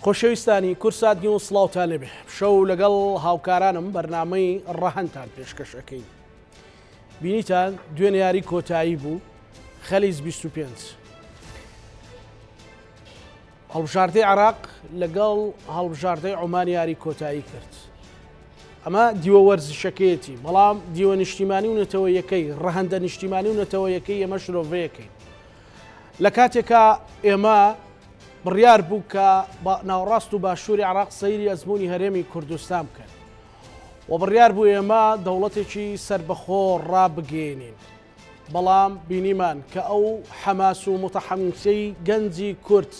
خۆشەویستانی کورسات نیوز سڵاوتان لێبێ شەو لەگەڵ هاوکارانم بەرنامەی ڕەهەنتان پێشکەشەکەین. بینیتان دوێنێ یاری کۆتایی بوو خەلیز 25 هەڵبژاردەی عێراق لەگەڵ هەڵبژاردەی عومان یاری کۆتایی کرد. ئەمە دیوە وەرزشەکەیەتی، بەڵام دیوە نیشتیمانی و نەتەوە یەکەی ڕەهەندە نیشتیمانی و نەتەوە یەکەی ئێمە شرۆڤەیەکەین. لە کاتێکە ئێمە بڕیار بوو کە ناوەڕاست و باشووری عێراق سەیری ئەزمموی هەرێمی کوردستان بکەن و بڕیار بوو ئێمە دەوڵەتێکی سربەخۆ ڕابگەێنین، بەڵام بینیمان کە ئەو حەماس و متەحەمسەی گەنجی کورد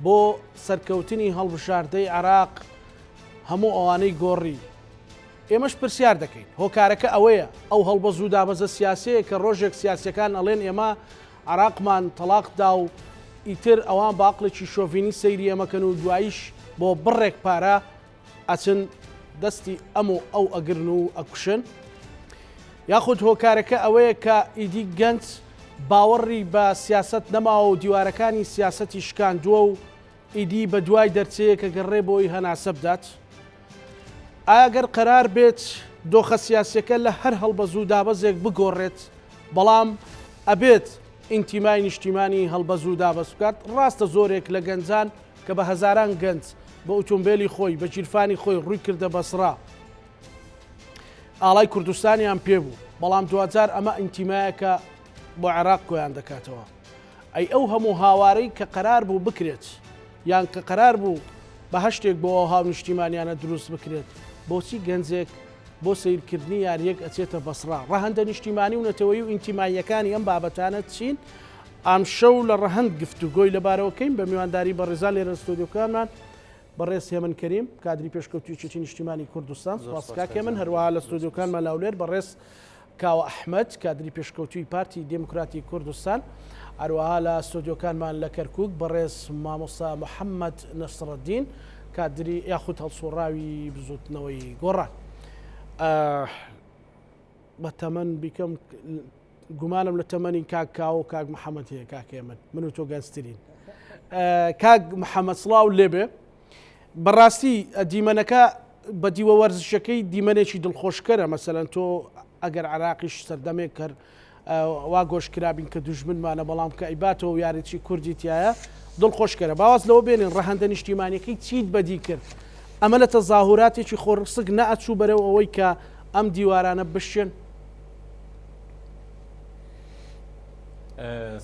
بۆ سەرکەوتنی هەڵبژاردەی عێراق هەموو ئەوانەی گۆڕی. ئێمەش پرسیار دەکەین هۆکارەکە ئەوەیە ئەو هەڵبەز و دابەزە سیاسەیە کە ڕۆژێک سیاسەکان ئەڵێن ئێمە عێراقمان تەلاقدا و ئیتر ئەوان باقلێکی شۆڤینی سەیری ئەمەکەن و دواییش بۆ بڕێک پارە ئەچن دەستی ئەو ئەگرن و ئەکوشن. یاخود هۆکارەکە ئەوەیە کە ئیدی گەنج باوەڕی بە سیاست نەماوە و دیوارەکانی سیاسەتی شکاندووە و ئیدی بە دوای دەرچەیە کە گەڕێ بۆی هەناسە بدات. ئاگەر قەرار بێت دۆخە سیاسەکە لە هەر هەڵبەز و دابەزێک بگۆڕێت، بەڵام ئەبێت ئینتیمای نیشتیمانی هەڵبەز و دابەز بکات، ڕاستە زۆرێک لە گەنجان کە بە هەزاران گەنج بە ئۆتۆمبیلی خۆی بە جیرفانی خۆی ڕووی کردە بەسڕا ئاڵای کوردستانیان پێبوو، بەڵام دوجار ئەمە ئینتیمایەکە بۆ عێراق کۆیان دەکاتەوە. ئەی ئەو هەموو هاوارەی کە قەرار بوو بکرێت یان کە قەرار بوو بە هەشتێک بۆ هاو نیشتیمانیانە دروست بکرێت، بۆچی گەنجێک بۆ سیرکردنی یاریەک ئەچێتە بەسڕا؟ ڕەهەندە نیشتیمانی و نەتەوەی و ئینتیماییەکانی ئەم بابەتانە چین؟ ئەم شەو لە ڕەهەند گفتوگۆی لەبارەوەکەین بە میوانداری بەڕێزا لێرە ستۆدیۆکانمان بەڕێز هێمن کەریم کادری پێشکەوتوویەتی نیشتیمانی کوردستان، سپاس کاکێ من، هەروەها لە ستۆدیۆکانمان لاولێر بەڕێز کاوە ئەحمەد کادری پێشکەوتووی پارتی دموکراتی کوردستان، هەروەها لە ستۆدیۆکانمان لە کەرکووک بەڕێز مامۆستا محەممەد نەسڕەدین کادری یاخود هەڵسوڕاوی بزوتنەوەی گۆڕان. بە تەمەن بیکەم گومانم لە تەمەنی کاک کاو و کاک محەممەد هەیە کاکێ من و تۆ گەنجترین. کاک محەممەد سڵاو لێبێ، بەڕاستی دیمەنەکە بە دیوە وەرزشەکەی دیمەنێکی دڵخۆشکەرە. مەسەلەن تۆ ئەگەر عێراقیش سەردەمێک کرد وا گۆشکرابین کە دوژمنمانە، بەڵام کە ئیباتەوە و یاریی کوردی تایە دڵخۆشکەرە. باواز لەوە بێنین ڕەهەندە نیشتیمانیەکەی چیت بەدی کرد؟ ئەمە لە تەزاهوراتێکی خۆڕسک نەئەچوو بەرەو ئەوەی کە ئەم دیوارانە بشێن؟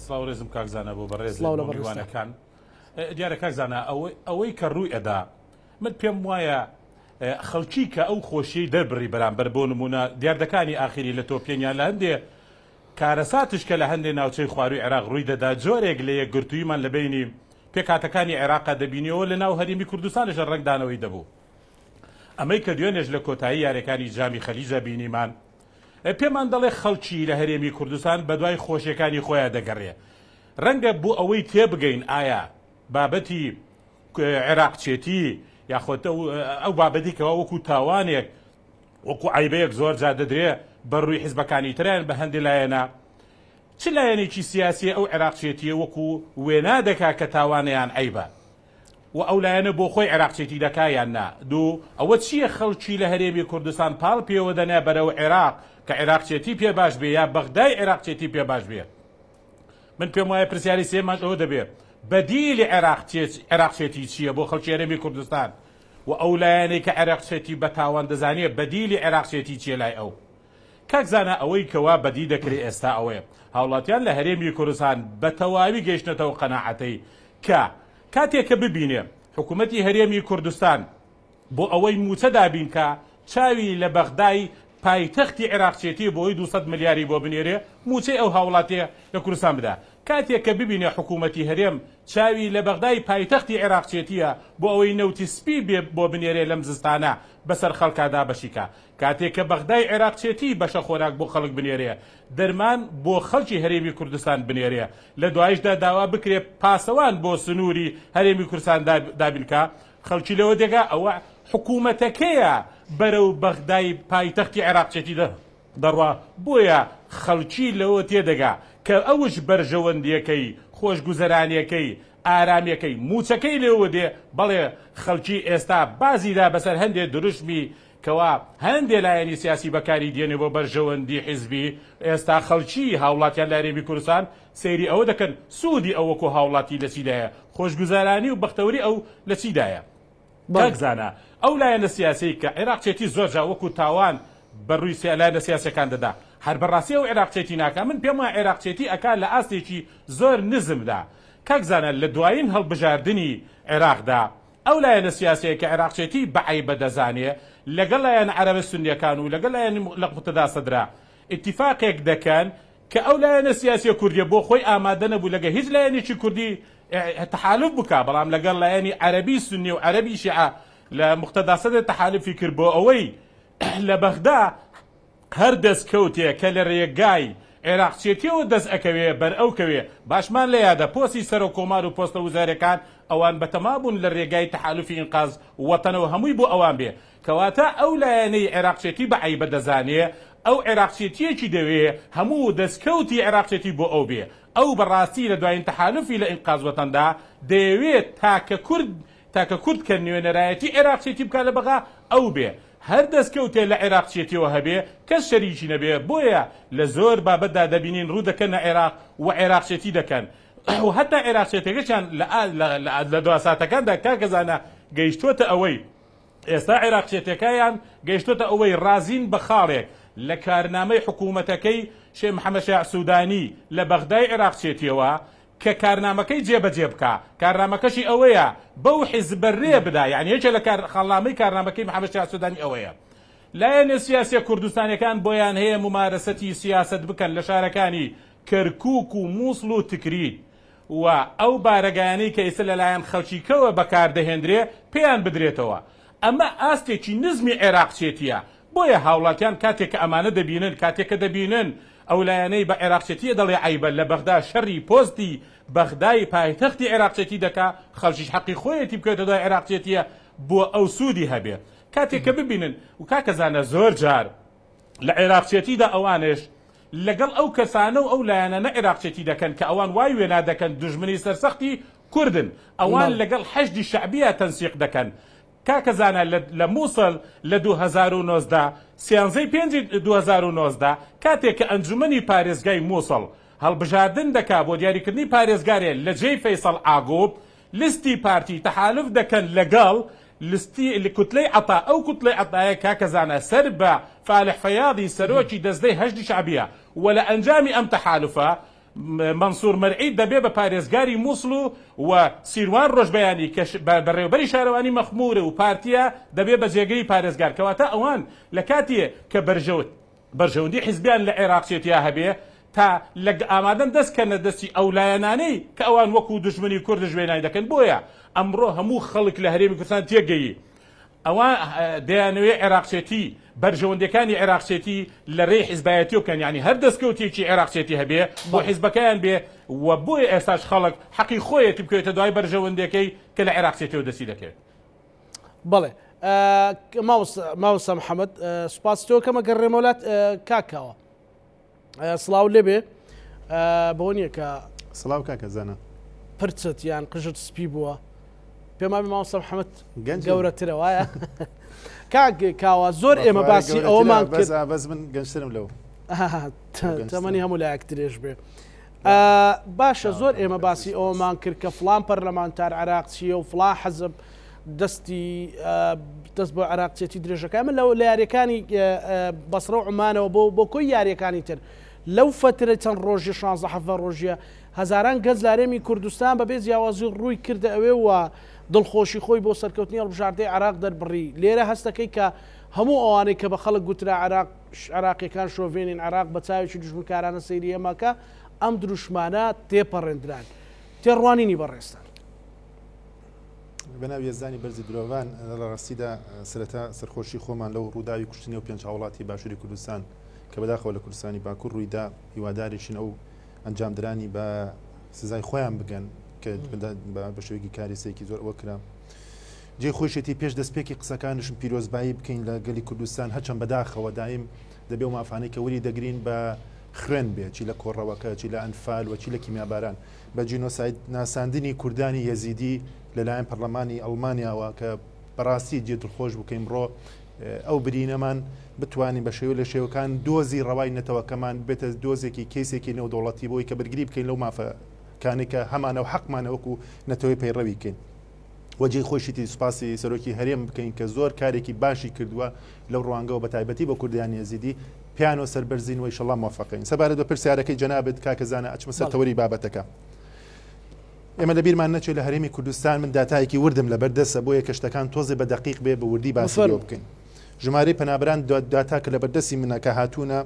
سڵاو ڕێزم کاکزانە بۆ بەڕێز میوانەکان. دیارە کاکزانە ئەوەی کە ڕووی ئەدا من پێم وایە خەڵکی کە ئەو خۆشیی دەربڕی بەرامبەر بۆ نمونە دیاردەکانی ئاخری لە تۆپێنیان لە هەندێ کارەساتش کە لە هەندێک ناوچەی خواروی عێراق ڕووی دەدا جۆرێک لە یەکگرتوویمان لە بینی پێکاتەکانی عێراقا دەبینیەوە لە ناو هەرێمی کوردستانیشە ڕنگدانەوەی دەبوو. ئەمەی کە دوێنێش لە کۆتایی یاریەکانی جامی خەلیجە بینیمان، پێمان دەڵێ خەڵکی لە هەرێمی کوردستان بە دوای خۆشیەکانی خۆیان دەگەڕێ. ڕەنگە بوو ئەوەی تێبگەین ئایا بابەتی عێراقچێتی یاخۆتە ئەو بابەتی کەەوە وەکو تاوانێک وەکو عیبەیەک زۆر جا دەدرێ بەڕووی حیزبەکانی تریان بە هەندێک لایەنە چ لایەنێکی سیاسی ئەو عێراقچێتیە وەکو وێنا دەکا کە تاوانیان عیبە و ئەو لایەنە بۆ خۆی عێراقچێتی دەکایان نا دوو ئەوە چییە خەڵکی لە هەرێمی کوردستان پاڵ پێوە دەنێ بەرەو عێراق کە عێراقچێتی پێ باش بێ یا بەغدای عێراقچێتی پێ باش بێ؟ من پێم وایە پرسیاری سێمان ئەوە دەبێت بەدیلی عێراقچێتی چییە بۆ خەڵکی هەرێمی کوردستان و ئەو لایەنەی کە عێراقچێتی بە تاوان دەزانێ بەدیلی عێراقچێتی چیە لای ئەو؟ کاکزانە ئەوەی کەوا بەدی دەکرێت ئێستا ئەوەیە هاوڵاتیان لە هەرێمی کوردستان بە تەواوی گەیشتنەتەوە قەناعەتەی کە کاتێک کە ببینێ حکوومەتی هەرێمی کوردستان بۆ ئەوەی موچە دابین کە چاوی لە بەغدای پایتەختی عێراقچێتی بۆی 200 ملیاری بۆ بنێرێ موچەی ئەو هاوڵاتیە لە کوردستان بدا. کاتێک کە ببینێ حکوومەتی هەرێم چاوی لە بەغدای پایتەختی عێراقچێتیە بۆ ئەوەی نەوتی سپی بێ بۆ بنێرێ لەم زستانە بەسەر خەڵکادا بەشیکە، کاتێک کە بەغدای عێراقچێتی بەشە خۆراک بۆ خەڵک بنێرێ، دەرمان بۆ خەڵکی هەرێمی کوردستان بنێرێ، لە دوایشدا داوا بکرێ پاسەوان بۆ سنووری هەرێمی کوردستان دابینکە، خەڵکی لەوە دێگا ئەوە حکوومەتەکەیە بەرەو بەغدای پایتەختی عێراقچێتی دەڕوا. بۆیە خەڵکی لەوە تێدەگا کە ئەوش بەرژەوەندیەکەی خۆشگوزەرانیەکەی ئارامیەکەی موچەکەی لێوە دێ بەڵێ خەڵکی ئێستا بازیدا بەسەر هەندێک دروشمی کەوا هەندێک لایەنی سیاسی بەکاری دێنێ بۆ بەرژەوەندی حیزبی ئێستا خەڵکی هاوڵاتیان لە هەرێمی کوردستان سەیری ئەوە دەکەن سوودی ئەوەکو هاوڵاتی لە چیدایە خۆشگوزارانی و بەختەوەری ئەو لە چیدایە کاکزانە ئەو لایەنە سیاسی کە عێراقچێتی زۆرجا وەکو تاوان بەڕووی لایەنە سیاسەکان دەدا هەر بەڕاستی ئەو عێراقچێتی ناکە من پێم وایە عێراقچێتی ئەکا لە ئاستێکی زۆر نزمدا کاکزانە لە دوایین هەڵبژاردننی عێراقدا ئەو لایەنە سیاسەیە کە عێراقچێتی بەعیبە دەزانێ لەگەڵ لایەن عەرەبە سونیەکان و لەگەڵ لایەن لە قوتەدا سەدرا ئیتیفاقێک دەکەن کە ئەو لایەنە سیاسیە کوردیە بۆ خۆی ئامادە نەبوو لەگە هیچ لایەنێکی کوردی تحالف بکە بەڵام لەگەڵ لایەنی عەرەبی سونی و عەرەبی شیعە لە مقتەدا سەدر تحالفی کرد بۆ ئەوەی لە بەغدا هەر دەستکەوتێ کە لە ڕێگای عێراقچێتیەوە دەست ئەکەوێ بەر ئەوکەوێ باشمان لە یادە پۆستی سەر و کۆمار و پۆستە وزارەکان ئەوان بەتەما بوون لە ڕێگای تحالفی ئینقاز وەتەنەوە هەمووی بۆ ئەوان بێ کەواتە ئەو لایەنەی عێراقچێتی بەعیبە دەزانێ ئەو عێراقچێتیەکی دەوێ هەموو دەستکەوتی عێراقچێتی بۆ ئەو بێ ئەو بەڕاستی لە دوایین تحالفی لە ئینقاز وەتەندا دەیەوێت تاکە کورد کە نوێنەرایەتی عێراقچێتی بکات لە بەغا ئەو بێ هەر دەستکەوتێ لە عێراقچێتیەوە هەبێ کەس شەریکی نەبێ بۆیە لە زۆر بابەتدا دەبینین ڕوو دەکەن عێراق و عێراقچێتی دەکەن و هەتا عێراقچێتەکەیان لە دواساتەکاندا کاکەزانە گەیشتوتە ئەوەی ئێستا عێراقچێتەکەیان گەیشتوتە ئەوەی رازین بە خاڵێک لە کارنامەی حکوومەتەکەی شێخ محەممەد شیع سوودانی لە بەغدای عێراقچێتیەوە کە کارنامەکەی جێبەجێ بکە کارنامەکەشی ئەوەیە بەو حیزبە ڕێ بدا یعنی یەکێ لە خەڵامەی کارنامەکەی محەممەد شیع سوودانی ئەوەیە لایەنە سیاسیە کوردستانیەکان بۆیان هەیە ممارەسەتی سیاست بکەن لە شارەکانی کەرکووک و مووسڵ و تکرید و ئەو بارەگایانەی کە ئێستا لەلایەن خەڵکیکەوە بەکاردەهێنرێ پێیان بدرێتەوە ئەمە ئاستێکی نزمی عێراقچێتیە بۆیە هاوڵاتیان کاتێک کە ئەمانە دەبینن کاتێککە دەبینن ئەو لایەنەی بە عێراقچێتیە دەڵێ عیبە لە بەغدا شەڕی پۆستی بەغدای پایتەختی عێراقچێتی دەکا خەڵکیش حەقی خۆیەتی بکەوێتە دوای عێراقچێتیە بۆ ئەو سوودی هەبێت کاتێک کە ببینن و کاکەزانە زۆر جار لە عێراقچێتیدا ئەوانش لەگەڵ ئەو کەسانە و ئەو لایەنە نە عێراقچێتی دەکەن کە ئەوان وای وێنا دەکەن دوژمنی سەرسەختی کوردن ئەوان لەگەڵ حەشدی شەعبیە تەنسیق دەکەن کاکەزانە لە مووسڵ لە 2019 سیانزەی 2019 کاتێک کە ئەنجومەنی پارێزگای مووسڵ هەڵبژاردن دەکا بۆ دیاریکردنی پارێزگارێ لە جێی فەیسەڵ ئاگۆب لیستی پارتی تەحالف دەکەن لەگەڵ لە کوتلەی عەتا ئەو کوتلەی عەتایە کاکەزانە سەر بە فالح فەیاضی سەرۆکی دەستەی هەشدی شەعبیە و لە ئەنجامی ئەم تەحالفە منصور مەرعی دەبێ بە پارێزگاری مووسڵ و سیروان ڕۆژبەیانی کە بەڕێوەبەری شارەوانی مەخمورە و پارتیە دەبێ بە جێگەی پارێزگار کەواتە ئەوان لە کاتێ کە بەرژەوەندی حیزبیان لە عێراقچێتیا هەبێ تا لە ئامادەن دەستکەنە دەستی ئەو لایەنانەی کە ئەوان وەکو دوژمنی کورد ژوێنای دەکەن بۆیە ئەمڕۆ هەموو خەڵک لە هەرێمی کوردستان تێگەیی ئەوان دەیانەوێ عێراقچێتی بەرژەوەندەکانی عێراقچێتی لە ڕێی حیزبایەتی بکەن یعنی هەر دەستکەوتێکی عێراقچێتی هەبێ بۆ حیزبەکەیان بێ و بۆیە ئێستاش خەڵک حەقی خۆیەتی بکەوێتە دوای بەرژەوەندەکەی کە لە عێراقچێتیەوە دەستی دەکەوێت. بەڵێ ماوەستا محەممەد سوپاس تۆ کەمە گەڕێمە وڵات کاکاوە سڵاو لێبێ بۆ نییە کە سڵاو کاکەزانە پرچت یان قژت سپی بووە پێما ماوەستا محەممەد گەورەترە وایە کاوە زۆر ئێمە باسی ئەوەمان کرد بەس من گەنجترم لەو تەمەنی هەموو لایەک درێژ بێ باشە زۆر ئێمە باسی ئەوەمان کرد کە فڵان پەرلەمانتار عێراق چییە و فڵان حەزب دەست بۆ عێراقچێتی درێژەکە من لە یاریەکانی بەسڕە و عومانەوە بۆ کۆی یاریەکانی تر لەو فترە چەند ڕۆژی 16 ڕۆژیە هەزاران گەنج لە هەرێمی کوردستان بەبێ جیاوازی ڕووی کردە ئەوێ و دڵخۆشی خۆی بۆ سەرکەوتنی هەڵبژاردەی عێراق دەربڕی لێرە هەستەکەی کە هەموو ئەوانەی کە بە خەڵک گوترا عێراقیەکان شۆڤێنین عێراق بە چاوێکی دوژمنکارانە سەیری ئەماکە ئەم دروشمانە تێپەڕێندران تێڕوانینی بەڕێستان بەناو یێزانی بەرزی درۆڤان لە ڕاستیدا سەرەتا سەرخۆشی خۆمان لەو ڕووداوی کوشتنی و پێنج هاوڵاتی باشووری کوردستان کە بەداخەوە لە کوردستانی باکوور ڕوویدا هیواداریشین ئەو ئەنجامدرانی بە سزای خۆیان بگەن کە بە شێوەیەکی کاریسەیەکی زۆر ئەوە کرا جێ خۆشێتی پێش دەستپێکی قسەکانشم پیرۆزبایی بکەین لە گەلی کوردستان هەرچەند بەداخەوە دایم دەبێ و مافانەی کە وەری دەگرین بە خوێن بێ چی لە کۆڕەوەکە چی لە ئەنفال و چی لە کیمیاباران بە جینۆساید ناساندنی کوردانی یەزیدی لەلایەن پەرلەمانی ئەڵمانیاوە کە بەڕاستی جێ دڵخۆش بکەین ڕۆ ئەو برینەمان بتوانین بە شێوە لە شێوەکان دۆزی ڕەوای نەتەوەکەمان بێتە دۆزێکی کەیسێکی نێودەوڵەتی بۆی کە بەرگری بکەین لەو مافەکانی کە هەمانە و حەقمانە وەکو نەتەوەی پەیڕەوی بکەین. وەجێ خۆشیتی سوپاسی سەرۆکی هەرێم بکەین کە زۆر کارێکی باشی کردووە لەو ڕوانگەەوە بە تایبەتی بە کوردیانی یەزیدی پیانۆ سەربەرزین و ئینشەڵڵا موفەقین. سەبارەت بە پرسیارەکەی جەنابەت کاکەزانە ئەچمە سەر تەوەری بابەتەکە. ئێمە لە بیرمان نەچێت لە هەرێمی کوردستان من داتایەکی وردم لە بەردەسە بۆیە کە شتەکان تۆزێ بە دەقیق بێ بە وردی باسی بکەین. ژمارەی پەنابەران داتا کە لە بەردەسی منە کە هاتوونە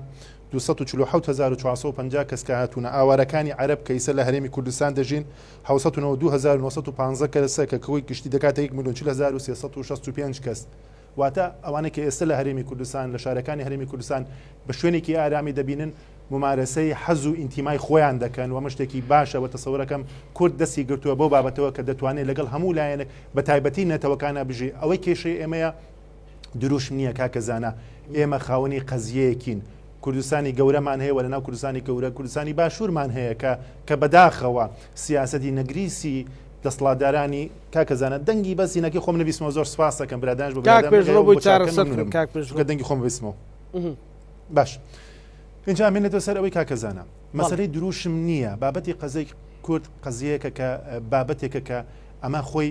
247450 کەس کە هاتوونە ئاوارەکانی عەرب کە ئیسە لە هەرێمی کوردستان دەژین 1992 کەسە کە کەوەی گشتی دەکاتە 1,4365 کەس واتە ئەوانە کە ئێستا لە هەرێمی کوردستان لە شارەکانی هەرێمی کوردستان بە شوێنێکی ئارامی دەبینن ممارەسەی حەز و ئینتیمای خۆیان دەکەن و مشتێکی باشە و تەسەورەکەم کورد دەستی گرتووە بۆ بابەتەوە کە دەتوانێت لەگەڵ هەموو لایەنێک بە تایبەتی نەتەوەکانە بژی ئەوەی کێشەی ئێمەیە دروشم نییە کاکەزانە ئێمە خاوەنی قەزیەیەکین کوردستانی گەورەمان هەیە و لەناو کوردستانی گەورە کوردستانی باشوورمان هەیە کە بەداخەوە سیاسەتی نەگریسی دەسڵاتدارانی کاکەزانە دەنگی بەسینەکەی خۆم نەبیستمەوە زۆر سپاس دەکەم برادرانش بۆ دەنگی خۆم ببیستمەوە باش اینجا مێنێتەوە سەر ئەوەی کاکەزانە مەسەلەی دروشم نییە بابەتی قەزەی کورد قەزیەیەکە کە بابەتێکە کە ئەمە خۆی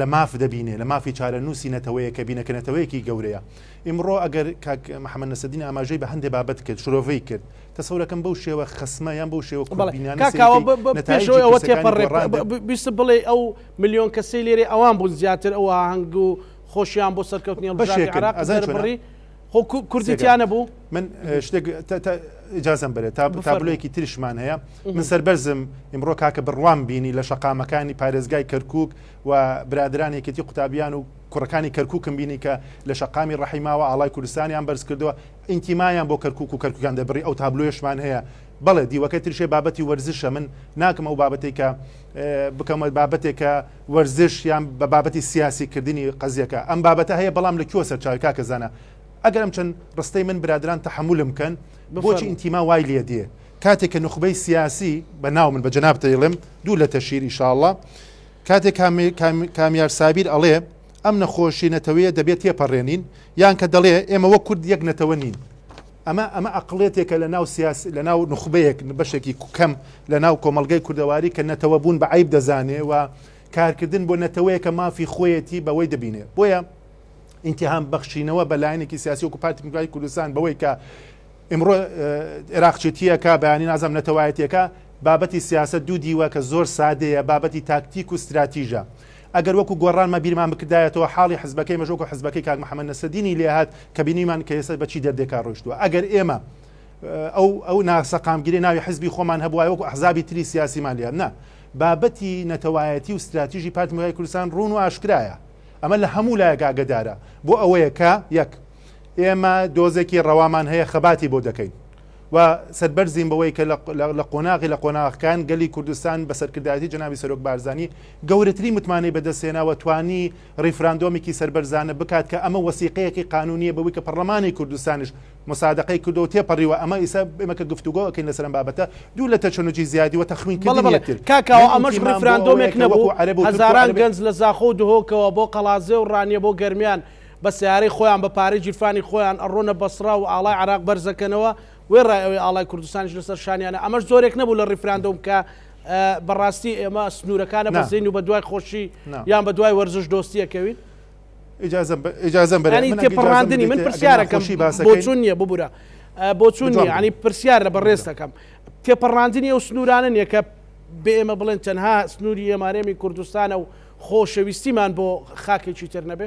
لە ماف دەبینێ لە مافی چارە نووسی نەتەوەیە کە بینەکەنەتەوەیەکی گەورەیە ئیمڕۆ ئەگەر محەممەد نەسەدین ئاماژەی بە هەندێک بابەت کرد شرۆڤەی کرد تەسەورەکەم بەو شێوە خەسمە یان بەو شێوە بینانەوە تێپەڕێ بیست بڵێ ئەو ملیۆن کەسەی لێرێ ئەوان بوون زیاتر ئەوە هەنگ و خۆشیان بۆ سەرکەوتنی عێراق کوردیتیانە بوو من شتێک ئیجازەم بەرێت تابلۆیەکی تریشمان هەیە من سەربەرزم ئیمڕۆ کاکە بڕوان بینی لە شەقامەکانی پارێزگای کەرکووک و برادرانێکەتی قوتابیان و کوڕەکانی کەرکووکم بینی کە لە شەقامی ڕەحیماوە ئاڵای کوردستانیان بەرز کردووە ئینتیمایان بۆ کەرکووک و کەرکووکیان دەبڕی ئەو تابلۆیشمان هەیە بەڵێ دیوەکە ترشێ بابەتی وەرزشە من ناکەم ئەو بابەتێکە بکەمە بابەتێکە وەرزش یان بە بابەتی سیاسیکردنی قەزیەکە ئەم بابەتە هەیە بەڵام لە کیۆ سەرچاوی کاکەزانە ئەگەرم چەند ڕستەی من برادران تەحملم کەن بۆچی ئینتیما وای لێ دێ کاتێک کە نخبەی سیاسی بە ناو من بە جەناب دەیڵێم دوو لە تەشیر ئینشاءڵڵا کاتێک کامیار سابیر ئەڵێ ئەم نەخۆشی نەتەوەیە دەبێت تێپەڕێنین یان کە دەڵێ ئێمە وەک کورد یەک نەتەوە نین ئەمە ئەقڵێتێکە لە ناو سیاسی لە ناو نخبەیەک بەشێکی کەم لە ناو کۆمەلگەی کوردەواری کە نەتەوە بوون بە عیب دەزانێ و کارکردن بۆ نەتەوەیەکە مافی خۆیەتی بەوەی دەبینێ بۆیە ئینتیهام بەخشینەوە بەلایەنێکی سیاسی و پارتی دموکراتی کوردستان بەوەی کە ئمڕۆ عێراقچێتیەکە بەیانی نازەم نەتەوایەتیەکە بابەتی سیاست دوو دیوە کە زۆر سادەیە بابەتی تاکتیک و استراتیژە ئەگەر وەکو گۆڕانمە بیرمان بکردایەتەوە حاڵی حزبەکەی مەژۆک و حزبەکەی کاک محەممەد نەسەدینی لێهات کە بینیمان کە ئێستا بەچی دەردێکا ڕۆیشتووە ئەگەر ئێمە ئەو ناسەقامگیری ناوی حزبی خۆمان هەبووە وەکو ئەحزابی تری سیاسیمان لێ نه بابەتی نەتەوایەتی و استراتیژی پارتی دموکراتی کوردستان ڕوون و ئاشکرایە ئەمە لە هەموو لایەک ئاگدارە بۆ ئەوەیە کە یەک ئێمە دۆزێکی ڕەوامان هەیە خەباتی بۆ دەکەین و سەربەرزین بەوەی کە لە قۆناغی لە قۆناغەکان گەلی کوردستان بە سەرکردایەتی جەنابی سەرۆک بارزانی گەورەترین متمانەی بەدەستێناوە توانی ڕیفراندۆمێکی سەربەرزانە بکات کە ئەمە وەسیقەیەکی قانونیە بەوەی کە پەرلەمانی کوردستانیش مساعدەقەی کردەوە تێپەڕیوە ئەمە ئیسا ئێمە کە گفتوگۆکەین لەسەر بابەتە دوو لە تەچەنۆجی زیادی و تەخمینکردنی کاکاوە ئەمەش ڕیفراندۆمێک نەبوو هەزاران گەنج لە زاخۆ و دهۆکەوە بۆ قەڵازێ و ڕانیە بۆ گەرمیان بە سیارەی خۆیان بە پارەی جیرفانی خۆیان ئەڕۆنە بەسرا و ئاڵای عێراق بەرزەکەنەوە وێ ڕایەوەی ئاڵای کوردستانیش لەسەر شانیانە ئەمەش زۆرێک نەبوو لە ڕیفراندۆم کە بەڕاستی ئێمە سنوورەکانە بەزین و بە دوای خۆشی یان بە دوای وەرزش دۆستیەکەوین ئیجازەم بەرێ تێپەڕاندنی من پرسیارەکەم بۆ چوون نییە ببوورە بۆ چوون نیە ینی پرسیار لە بەڕێز دەکەم تێپەڕاندنی ئەو سنوورانە نیە کە بێ ئێمە بڵێن تەنها سنووری ئێمارێمی کوردستانە و خۆشەویستیمان بۆ خاکێکی تر نەبێ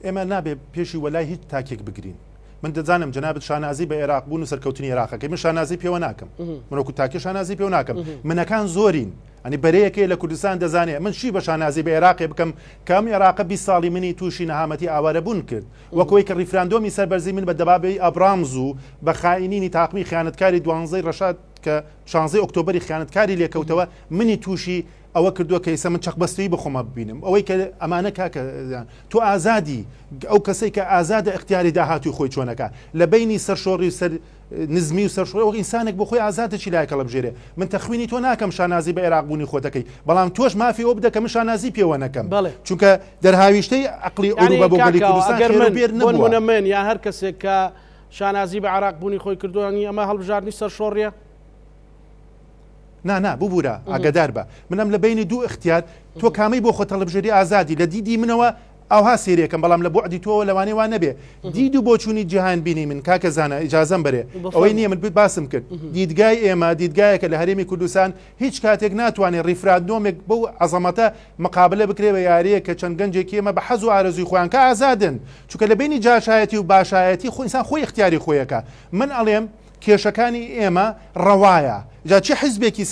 ئێمە نابێ پێشی وەلای هیچ تاکێک بگرین من دەزانم جەنابەت شانازی بە عێراق بوون و سەرکەوتنی عێراقەکەی من شانازی پێوە ناکەم منوەکو تاکێ شانازی پێوە ناکەم منەکان زۆرین ئەنی بەرەیەکەی لە کوردستان دەزانێت من شی بە شانازی بە عێراقی بکەم کام عێراق 20 ساڵی منی تووشی نەهامەتی ئاوارەبوون کرد وەکەوەی کە ڕیفراندۆمی سەربەرزی من بە دەبابەی ئەبرامز و بە خائینینی تاقمی خیانەتکاری 12 ڕەشاد کە 16 ئۆکتۆبری خیانەتکاری لێکەوتەوە منی تووشی ئەوە کردووە کە ئێستا من چەقبەستەی بخۆمە ببینم ئەوەی کە ئەمانە کاکە تۆ ئازادی ئەو کەسێک کە ئازادە اختیاری داهاتوی خۆی چۆنەکە لە بینی سەرشۆڕی و سەر نزمی و سەرشۆڕی ئەو ئینسانێک بۆ خۆی ئازادەی لایەکە لە بژێرێ من تەخوینی تۆ ناکەم شانازی بە عێراق بوونی خۆتەکەی بەڵام تۆش مافی ئەو بدە کە من شانازی پێوە نەکەم چونکە دەرهاویشتەی عقلی ئەوروپا بۆ گەلی کوردستان خێربێر نەبووە من یا هەر کەسێک کە شانازی بە عێراق بوونی خۆی کردوانی ئەمە هەڵبژاردننی سەرشۆڕیە نا ببوورە ئاگدار بە منم لە بینی دوو اختیار تۆ کامی بۆ خۆت هەڵبژێری ئازادی لە دیدی منەوە ئەوها سێریەکەم بەڵام لە بۆعدی تۆوە لەوانەیە وان نەبێ دید و بۆچوونی جیهان بینی من کاکە زانە ئیجازەم بەرێ ئەوەی نییە من باسم کرد دیدگای ئێمە دیدگایەکە لە هەرێمی کوردستان هیچ کاتێک ناتوانێت ڕیفرادۆمێک بەو عەزەمەتە مقابلە بکرێ بە یاریە کە چەند گەنجێکی ئێمە بە حەز و ئارەزوی خۆیان کە ئازادن چونکە لە بینی جاشایەتی و باشایەتی خۆ ئینسان خۆی اختیاری خۆیەکە من ئەڵێم کێشەکانی ئێمە ڕەوایە جا چه حزبێکی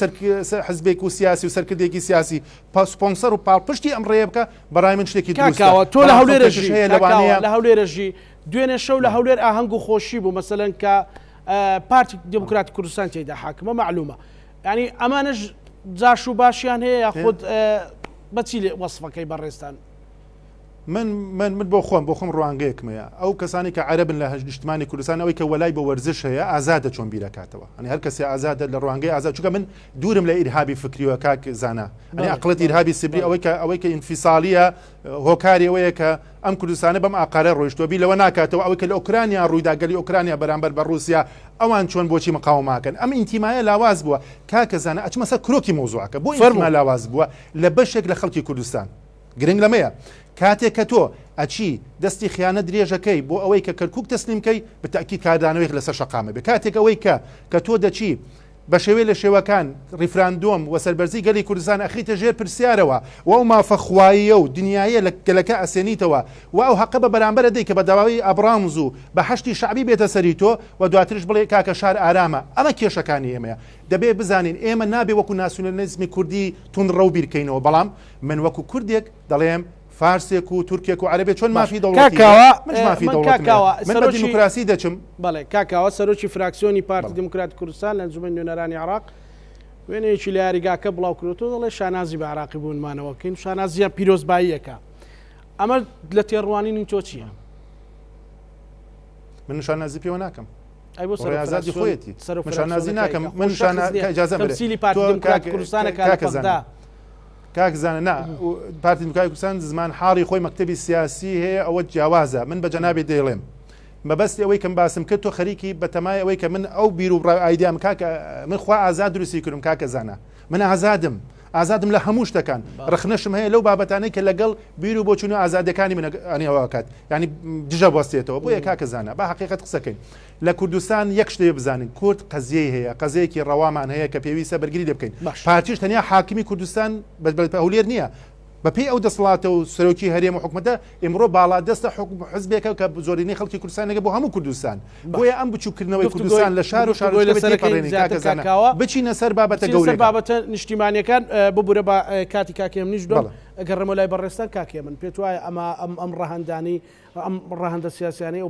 حزبێک و سیاسی و سەرکردێکی سیاسی سپۆنسەر و پاڵپشتی ئەم ڕێ بکە بەڕای من شتێکی دروستە تۆ لە هەولێرەژی دوێنێ شەو لە هەولێر ئاهەنگ و خۆشی بوو مەسەلەن کە پارتی دموکراتی کوردستان تێیدا حاکمە معلومە ینی ئەمانش جاش و باشیان هەیە یاخود بەچی لێ وەسفەکەی بەڕێستان من بۆ خۆم ڕوانگەیەکمەیە ئەو کەسانی کە عەرەبن لە نیشتمانی کوردستان ئەوەی کە وەلای بە وەرزش هەیە ئازادە چۆن بیرەکاتەوە ئەنی هەر کەسی ئازادە لە ڕوانگەی ئازاد چونکە من دوورم لە ئیرهابی فکریوە کاک زانە ئەنی عەقڵەت ئیرهابی سبری ئەوەی کە ئینفیسالیە هۆکاری ئەوەیە کە ئەم کوردستانە بەم ئاقارە ڕۆیشتووە بی لەوە ناکاتەوە ئەوەی کە لە ئوکرانیا ڕوویدا گەلی ئوکرانیا بەرامبەر بە رووسیا ئەوان چۆن بۆچی مقاوماکەن ئەم ئینتیمایە لاواز بووە کاکە زانە ئەچمە سەر کرۆکی مۆزوعەکە بۆ ئینتیما لاواز بووە لە بەشێک لە خەڵکی کوردستان گرنگ لەمەیە کاتێک کە تۆ ئەچی دەستی خیانە درێژەکەی بۆ ئەوەی کە کەرکووک تەسلیمکەی بەتاکید کاردانەوەی لەسەر شەقامە بێ کاتێک ئەوەی کە تۆ دەچی بە شێوەیە لە شێوەکان ریفراندۆم و سەربەرزی گەلی کوردستان ئەخیتە ژێر پرسیارەوە و ئەو مافەخواییە و دنیایە لە گەلەکە ئەسێنیتەوە و ئەو حەقە بە بەرامبەرە دەی کە بە داواوی ئەبرامز و بە هەشتی شعبی بێتە سەری تۆ و دواترش بڵێ کاکە شار ئارامە ئەمە کێشەکانی ئێمەیە دەبێ بزانین ئێمە نابێ وەکو ناسیۆنالیزمی کوردی تونڕە بیرکەینەوە بەڵام من وەکو کوردێک دەڵێم فارسێک و تورکێک و عەرەبێ چۆن مافی دەوڵەتی مافی دەوڵەت من بە دیموکراسی دەچم بەڵێ کاکاوە سەرۆکی فراکسیۆنی پارتی دموکراتی کوردستان لە ئەنجومەن نوێنەرانی عێراق وێنەیەکی لە یاریگاکە بڵاو کردوتەوە دەڵێ شانازی بە عێراقی بوونمانەوەکەین شانازیە پیرۆزباییەکە ئەمە لە تێڕوانینی تۆ چییە؟ من شانازی پێوە ناکەم ئەی بۆ ئازادی خۆیەتی شانازی ناکەم من تەمسیلی پارتی دموکراتی کوردستانەکە لە کاکزانە نا پارتی دموکراتی کوردستان زمان حاڵی خۆی مەکتەبی سیاسی هەیە ئەوە جیاوازە من بە جەنابێ دەیڵێم مەبەستی ئەوەی کەم باسم کرد تۆ خەریکی بەتەمای ئەوەی کە من ئەو بیر و ئایدیام کاکە من خوا ئازاد دروستی کردم کاکە زانە من ئازادم لە هەموو شتەکان ڕخنەشم هەیە لەو بابەتانەی کە لەگەڵ بیر و بۆچوونی ئازادەکانی منەوەکات ینی دژە بەستێتەوە بۆ کاکە زانە با حقیقت قسەکەین لە کوردستان یەک شتێ بزانین کورد قەزیەی هەیە قەزەیەکی ڕەوامان هەیە کە پێویستە بەرگری لێ بکەین پارتیش تەنیا حاکمی کوردستان هەولێر نییە بەپێی ئەو دەسەڵاتە و سەرۆکی هەرێم و حکومەتە ئێمڕۆ باڵا دەستە حزبێکە کە زۆرینەی خەڵکی کوردستانەکە بۆ هەموو کوردستان بۆیە ئەم بچووکردنەوەی کوردستان لە شار و بچینە سەر بابەتە گەورەی بابەتە نیشتیمانیەکان ببوورە بە کاتی کاکێم نیش دۆ ئەگەڕێمە لای بەڕێستان کاکێ من پێت وایە ئەم ڕەهەندانی ئەم ڕەهەندە سیاسیانەی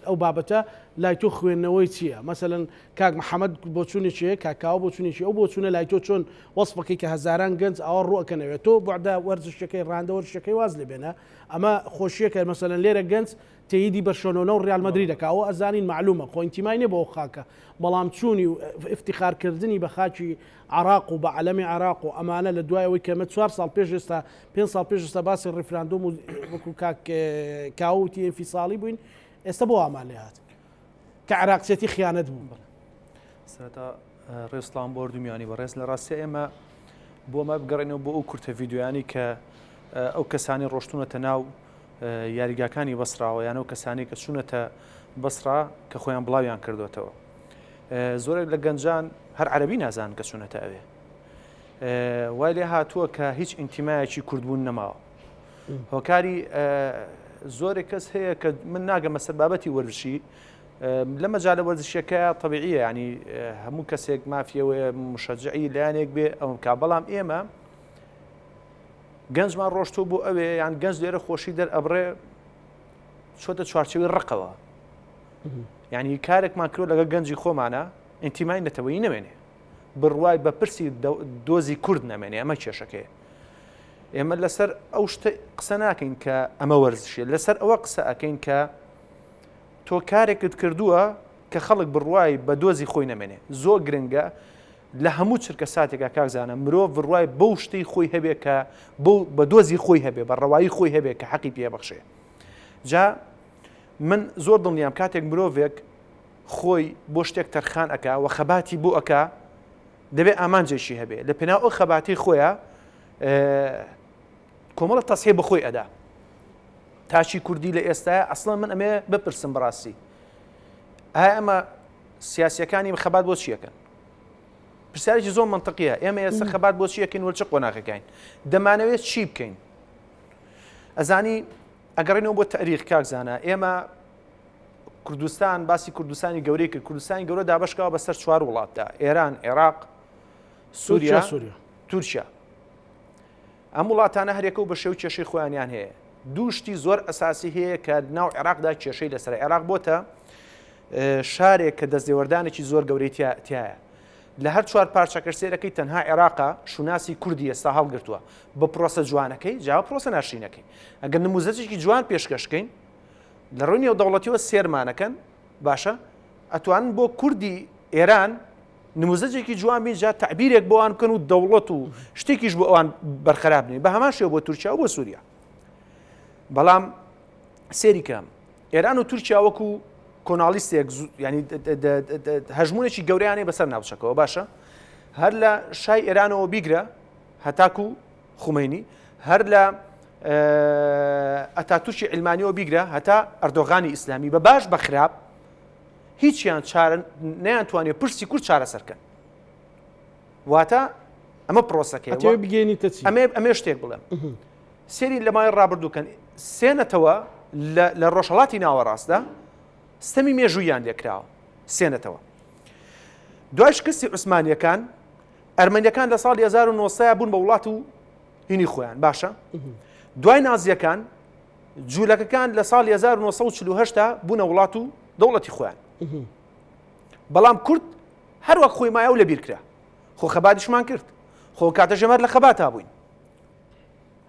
ئەو بابەتە لای تۆ خوێندنەوەی چییە؟ مەسەلەن کاک محەممەد بۆچوونێکیە کاکاوە بۆچوونێکی ئەو بۆچوونە لای تۆ چۆن وەسفەکەی کە هەزاران گەنج ئەوە ڕوەکەنەوێت تۆ بەعدا وەرزشەکەی ڕاندە وەرزشەکەی واز لێ بێنە ئەمە خۆشیەکە مەسەلەن لێرە گەنج تێیدی بەرشۆنۆنە و ڕیال مەدرید دەکا ئەوە ئەزانین معلومە خۆ ئینتیمای نیە بۆ ئەو خاکە بەڵام چوونی و افتیخارکردنی بە خاکی عراق و بە عەلەمی عراق و ئەمانە لە دوایەوەی کەمە 4 ساڵ پێش ئێستا 5 ساڵ پێش ئێستا باسی ڕیفراندۆم و وەکو کاوتی ئینفیساڵی بووین ئێستا بۆ ئامان لێ هات کە عراقچێتی خیانەت بوون سەرەتا ڕێسڵام بۆردومیانی بەڕێز لە ڕاستی ئێمە بۆ ئەمە بگەڕێنەوە بۆ ئەو کورتە ڤیددیویانی کە ئەو کەسانی ڕۆشتونەتە ناو یاریگاکانی بەسراوە یان ئەو کەسانی کە چوونەتە بەسرا کە خۆیان بڵاویان کردوێتەوە زۆرێک لە گەنجان هەر عەرەبی نازان کە چوونەتە ئەوێ وای لێ هاتووە کە هیچ ئینتیمایەکی کوردبوون نەماوە هۆکاری زۆرێک کەس هەیە کە من ناگەمە سەر بابەتی وەرزشی لە مەجالە وەرزشیەکە طبیعیە ینی هەموو کەسێک مافیەوەیە مشەجعی لایەنێک بێ ئەوم کا بەڵام ئێمە گەنجمان ڕۆشتوو بۆ ئەوێ یان گەنج لێرە خۆشی دەرئەبڕێ چۆتە چوارچەوەی ڕقەوە ینی کارێکمان کرد لەگە گەنجی خۆمانە ئینتیمای نەتەوەیی نەمێنێ بڕوای بە پرسی دۆزی کورد نەمێنێ ئەمە کێشەکەیە ئێمە لەسەر ئەو شتە قسە ناکەین کە ئەمە وەرزشیە لەسەر ئەوە قسە ئەەکەین کە تۆ کارێکت کردووە کە خەڵک بڕوای بە دۆزی خۆی نەمێنێ زۆر گرنگە لە هەموو چرکە ساتێکا کاکزانە مرۆڤ بڕوای بەو شتەی خۆی هەبێ کە بە دۆزی خۆی هەبێ بە ڕەوایی خۆی هەبێ کە حەقی پێبەخشێ جا من زۆر دڵنیام کاتێک مرۆڤێک خۆی بۆ شتێک تەرخان ئەکا و خەباتی بۆ ئەکا دەبێت ئامانجێکی هەبێ لە پێناو ئەو خەباتی خۆیە کۆمەڵە تەسهێ بە خۆی ئەدا تاچی کوردی لە ئێستاە ئەسڵان من ئەمێ بپرسم بڕاستی ئایا ئەمە سیاسیەکانی خەبات بۆ چیەکەن پرسیارێکی زۆر منطقیە ئێمە ئێستا خەبات بۆ چیەکەین وەرچە قۆناغەکەین دەمانەوێت چی بکەین ئەزانی ئەگەڕێنەوە بۆ تاریخ کاکزانە ئێمە کوردستان باسی کوردستانی گەورەی کرد کوردستانی گەورە دابەشکەوە بەسەر 4 وڵاتدا ئێران عێراق سووریا تورکیا ئەم وڵاتانە هەرێکە بە شێو کێشەی خۆیانیان هەیە دوو شتی زۆر ئەساسی هەیە کە ناو عێراقدا کێشەی لەسەر عێراق بۆتە شارێک کە دەستێوەردانێکی زۆر گەورەی تایە لە هەر 4 پارچەکە سێرەکەی تەنها عێراقا شوناسی کوردی ئێستا هەڵگرتووە بە پرۆسە جوانەکەی جاوە پرۆسە ناشرینەکەی ئەگەر نموزەجێکی جوان پێشکەشکەین لە ڕووی نێودەوڵەتیەوە سێرمانەکەن باشە ئەتوانن بۆ کوردی ئێران نموزەجێکی جوان بینجا تعبیرێک بۆ ئەوان بکەن و دەوڵەت و شتێکیش بۆ ئەوان بەرخەراب بنێ بە هەمان شێوە بۆ تورکیا و بۆ سووریا بەڵام سێری کەم ئێران و تورکیا وەکو کۆناڵیستێک ینی هەژمونێکی گەورەیانەی بەسەر ناوچەکەەوە باشە هەر لە شای ئێرانەوە بیگرە هەتاکو خومینی هەر لە ئەتاتورکی علمانیەوە بیگرە هەتا ئەردۆغانی ئیسلامی بە باش بە خراپ هیچیان نەیانتوانێت پرسی کورد چارەسەرکەن واتە ئەمە پرۆسەکەی ئەمێ شتێک بڵێم سێری لە مای ڕابردووکەن سێنەتەوە لە ڕۆژهەڵاتی ناوەڕاستدا ستەمی مێژوویان لێکراوە سێنەتەوە دوای شکستی عوسمانیەکان ئەرمەنیەکان لە ساڵی 1990 بوون بە وڵات و هینی خۆیان باشە دوای نازیەکان جوولەکەکان لە ساڵی 1940 بوونە وڵات و دەوڵەتی خۆیان بەڵام کورد هەروەک خۆی مایە و لەبیرکرا خۆ خەباتیشمان کرد خۆ کاتە ژەمەر لە خەباتا بووین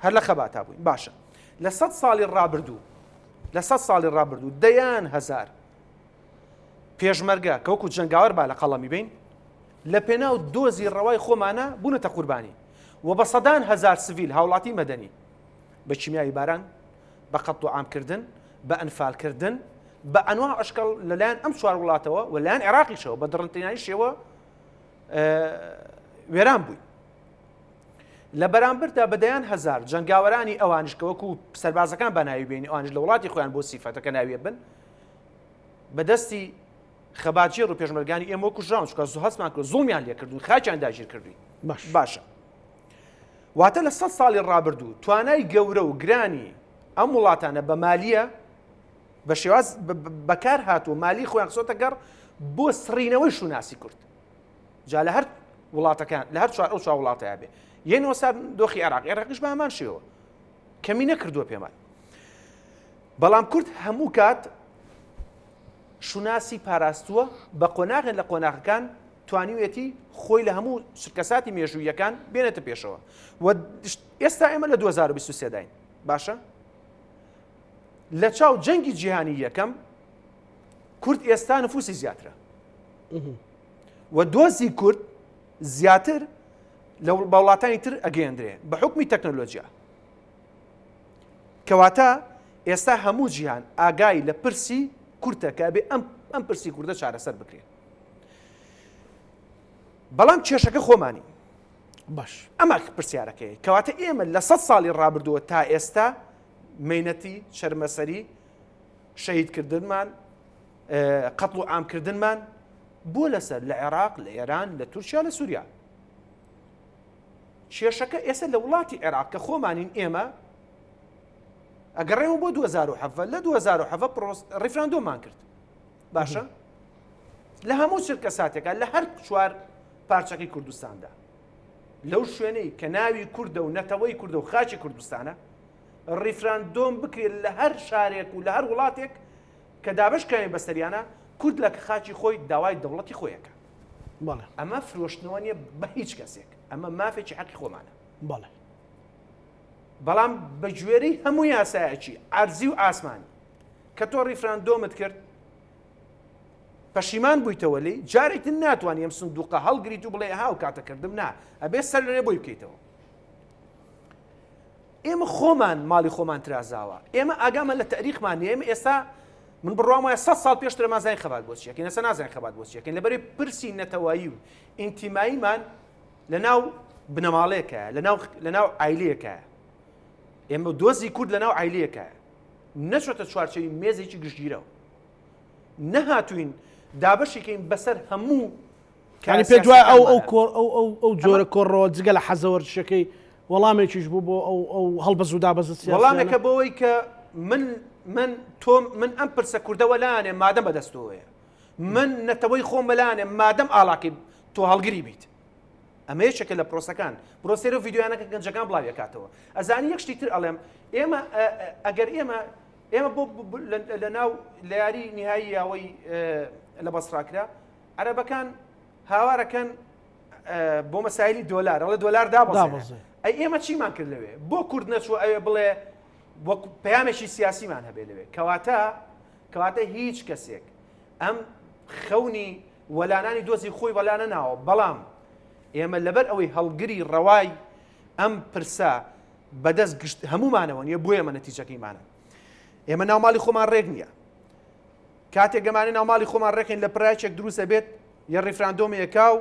هەر لە خەباتا بووین باشە لە 100 ساڵی ڕابردوو دەیان هەزار پێشمەرگە کە وەکو جەنگاوەر با لە قەڵەمی بین لە پێناو دۆزی ڕەوای خۆمانە بوونەتە قوربانی و بە سەدان هەزار سڤیل هاوڵاتی مەدەنی بە چیمیایی باران بە قەت و عامکردن بە ئەنفالکردن بە ئەنواع ئەشکەڵ لەلایەن ئەم 4 وڵاتەوە و لەلایەن عێراقیشەوە بە دڕنتینانی شێوە وێران بووین لە بەرامبردا بەدەیان هەزار جەنگاوەرانی ئەوانش کە وەکو سەربازەکان بەناوی بینی ئەوانش لە وڵاتی خۆیان بۆ سیفەتەکە ناویە بن بەدەستی خەباتجی ڕوو پێشمەرگانی ئێمە کوژراون چکە هەستمان کرد زوڵمیان لێ کردوون خاچیان داگیر کردوین باشە واتە لە 100 ساڵی ڕابردوو توانای گەورە و گرانی ئەم وڵاتانە بە مالیە بە شێواز بەکار هاتووە مالی خۆیان قسۆتە گەڕ بۆ سڕینەوەی شوناسی کورد جا لە هەر وڵاتەکان لە هەر ئەو 4 وڵاتەیە بێ یەنەوە سار دۆخی عێراقیش بە هەمان شێوە کەمی نەکردووە پێمان بەڵام کورد هەموو کات شوناسی پاراستووە بە قۆناغێن لە قۆناغەکان توانیوێتی خۆی لە هەموو شرکەساتی مێژوویەکان بێنێتە پێشەوە و ئێستا ئێمە لە 2023 داین باشە لە چاو جەنگی جیهانی یەکەم کورد ئێستا نفوسی زیاترە و دۆزی کورد زیاتر لە وڵاتانی تر ئەگەیەندرێ بە حکمی تەکنۆلۆژیا کەواتە ئێستا هەموو جیهان ئاگای لە پرسی کورتەکە بێ ئەم پرسی کوردە چارەسەر بکرێت بەڵام کێشەکە خۆمانی باش ئەمە پرسیارەکەی کەواتە ئێمە لە 100 ساڵی ڕابردووە تا ئێستا مەینەتی شەرمەسەری شەهیدکردنمان قەتڵ و عامکردنمان بۆ لەسەر لە عێراق لە ئێران لە تورکیا لە سووریا کێشەکە ئێستا لە وڵاتی عێراق کە خۆمانین ئێمە ئەگەڕێمە بۆ 2007 لە 2007 ڕیفراندۆمان کرد باشە لە هەموو شرکە ساتێکە لە هەر 4 پارچەکەی کوردستاندا لەو شوێنەی کە ناوی کوردە و نەتەوەی کوردە و خاچی کوردستانە ڕیفراندۆم بکرێت لە هەر شارێک و لە هەر وڵاتێک کە دابشکەوێن بەسەریانە کورد لە خاچی خۆی داوای دەوڵەتی خۆیەکە ئەمە فرۆشتنەوە نیە بە هیچ کەسێک ئەمە مافێکی حەقی خۆمانە بەڵام بە گوێرەی هەموو یاسایەکی ئارزی و ئاسمانی کە تۆ ریفراندۆمت کرد پەشیمان بوویتەوە لێ جارێک ناتوانانی ئەم سندوقە هەڵگریت و بڵێ هاو کاتەکردم نا ئەبێ سەر لێ بۆی بکەیتەوە ئێمە خۆمان ماڵی خۆمان ترازاوە ئێمە ئاگامە لە تاریخمان ئێمە ئێستا من بڕوام وایە 100 ساڵ پێشتر مازای خەبات بۆ چیەکەین ئێستا نازانین خەبات بۆ چیەکەین لەبەرەوەی پرسی نەتەوایی و ئینتیماییمان لەناو بنەماڵەیەکە لەناو عایلەیەکە ئێمە دۆزی کورد لەناو عایلەیەکە نەچۆتە چوارچەوی مێزێکی گشتگیرەوە نەهاتوین دابەشێکین بەسەر هەموو کانی پێ دوای ئەو جۆرە کۆڕەوە جگە لە حەزەوەرشەکەی وەڵامێکیش بوو بۆ ئەو هەڵبەز و دابەزە سیاسیانە وەڵامێکە بۆەوەی کە من ئەم پرسە کوردەوە لایانێ مادەم بەدەستەوەیە من نەتەوەی خۆم بەلایانێ مادەم ئاڵاقی تۆ هەڵگری بیت ئەمە یەکێکە لە پرۆسەکان بڕۆسێرە ڤیددیویانەکە گەنجەکان بڵاویەکاتەوە ئەزانی یەک شتی تر ئەڵێم ئێمە ئەگەر ئێمە بۆ لە ناو لە یاری نهایی یاوەی لە بەسڕاکرا عەرەبەکان هاوارەکەن بۆ مەسایلی دۆلار ئەڵێ دۆلار دابەزێ ئەی ئێمە چیمان کرد لەوێ بۆ کورد نەچوە ئەوێ بڵێ وەک پەیامێکی سیاسیمان هەبێ لەوێ کەواتە هیچ کەسێک ئەم خەونی وەلانانی دۆزی خۆی وەلانە ناوە بەڵام ئێمە لەبەر ئەوەی هەڵگری ڕەوای ئەم پرسە بەدەست گشت هەمومانەوە نیە بۆ ئێمە نەتیجەکەیمانە ئێمە ناوماڵی خۆمان ڕێک نییە کاتێک گەمانە ناوماڵی خۆمان ڕێکین لە پرایچێک دروستە بێت یە ڕیفراندۆمێکا و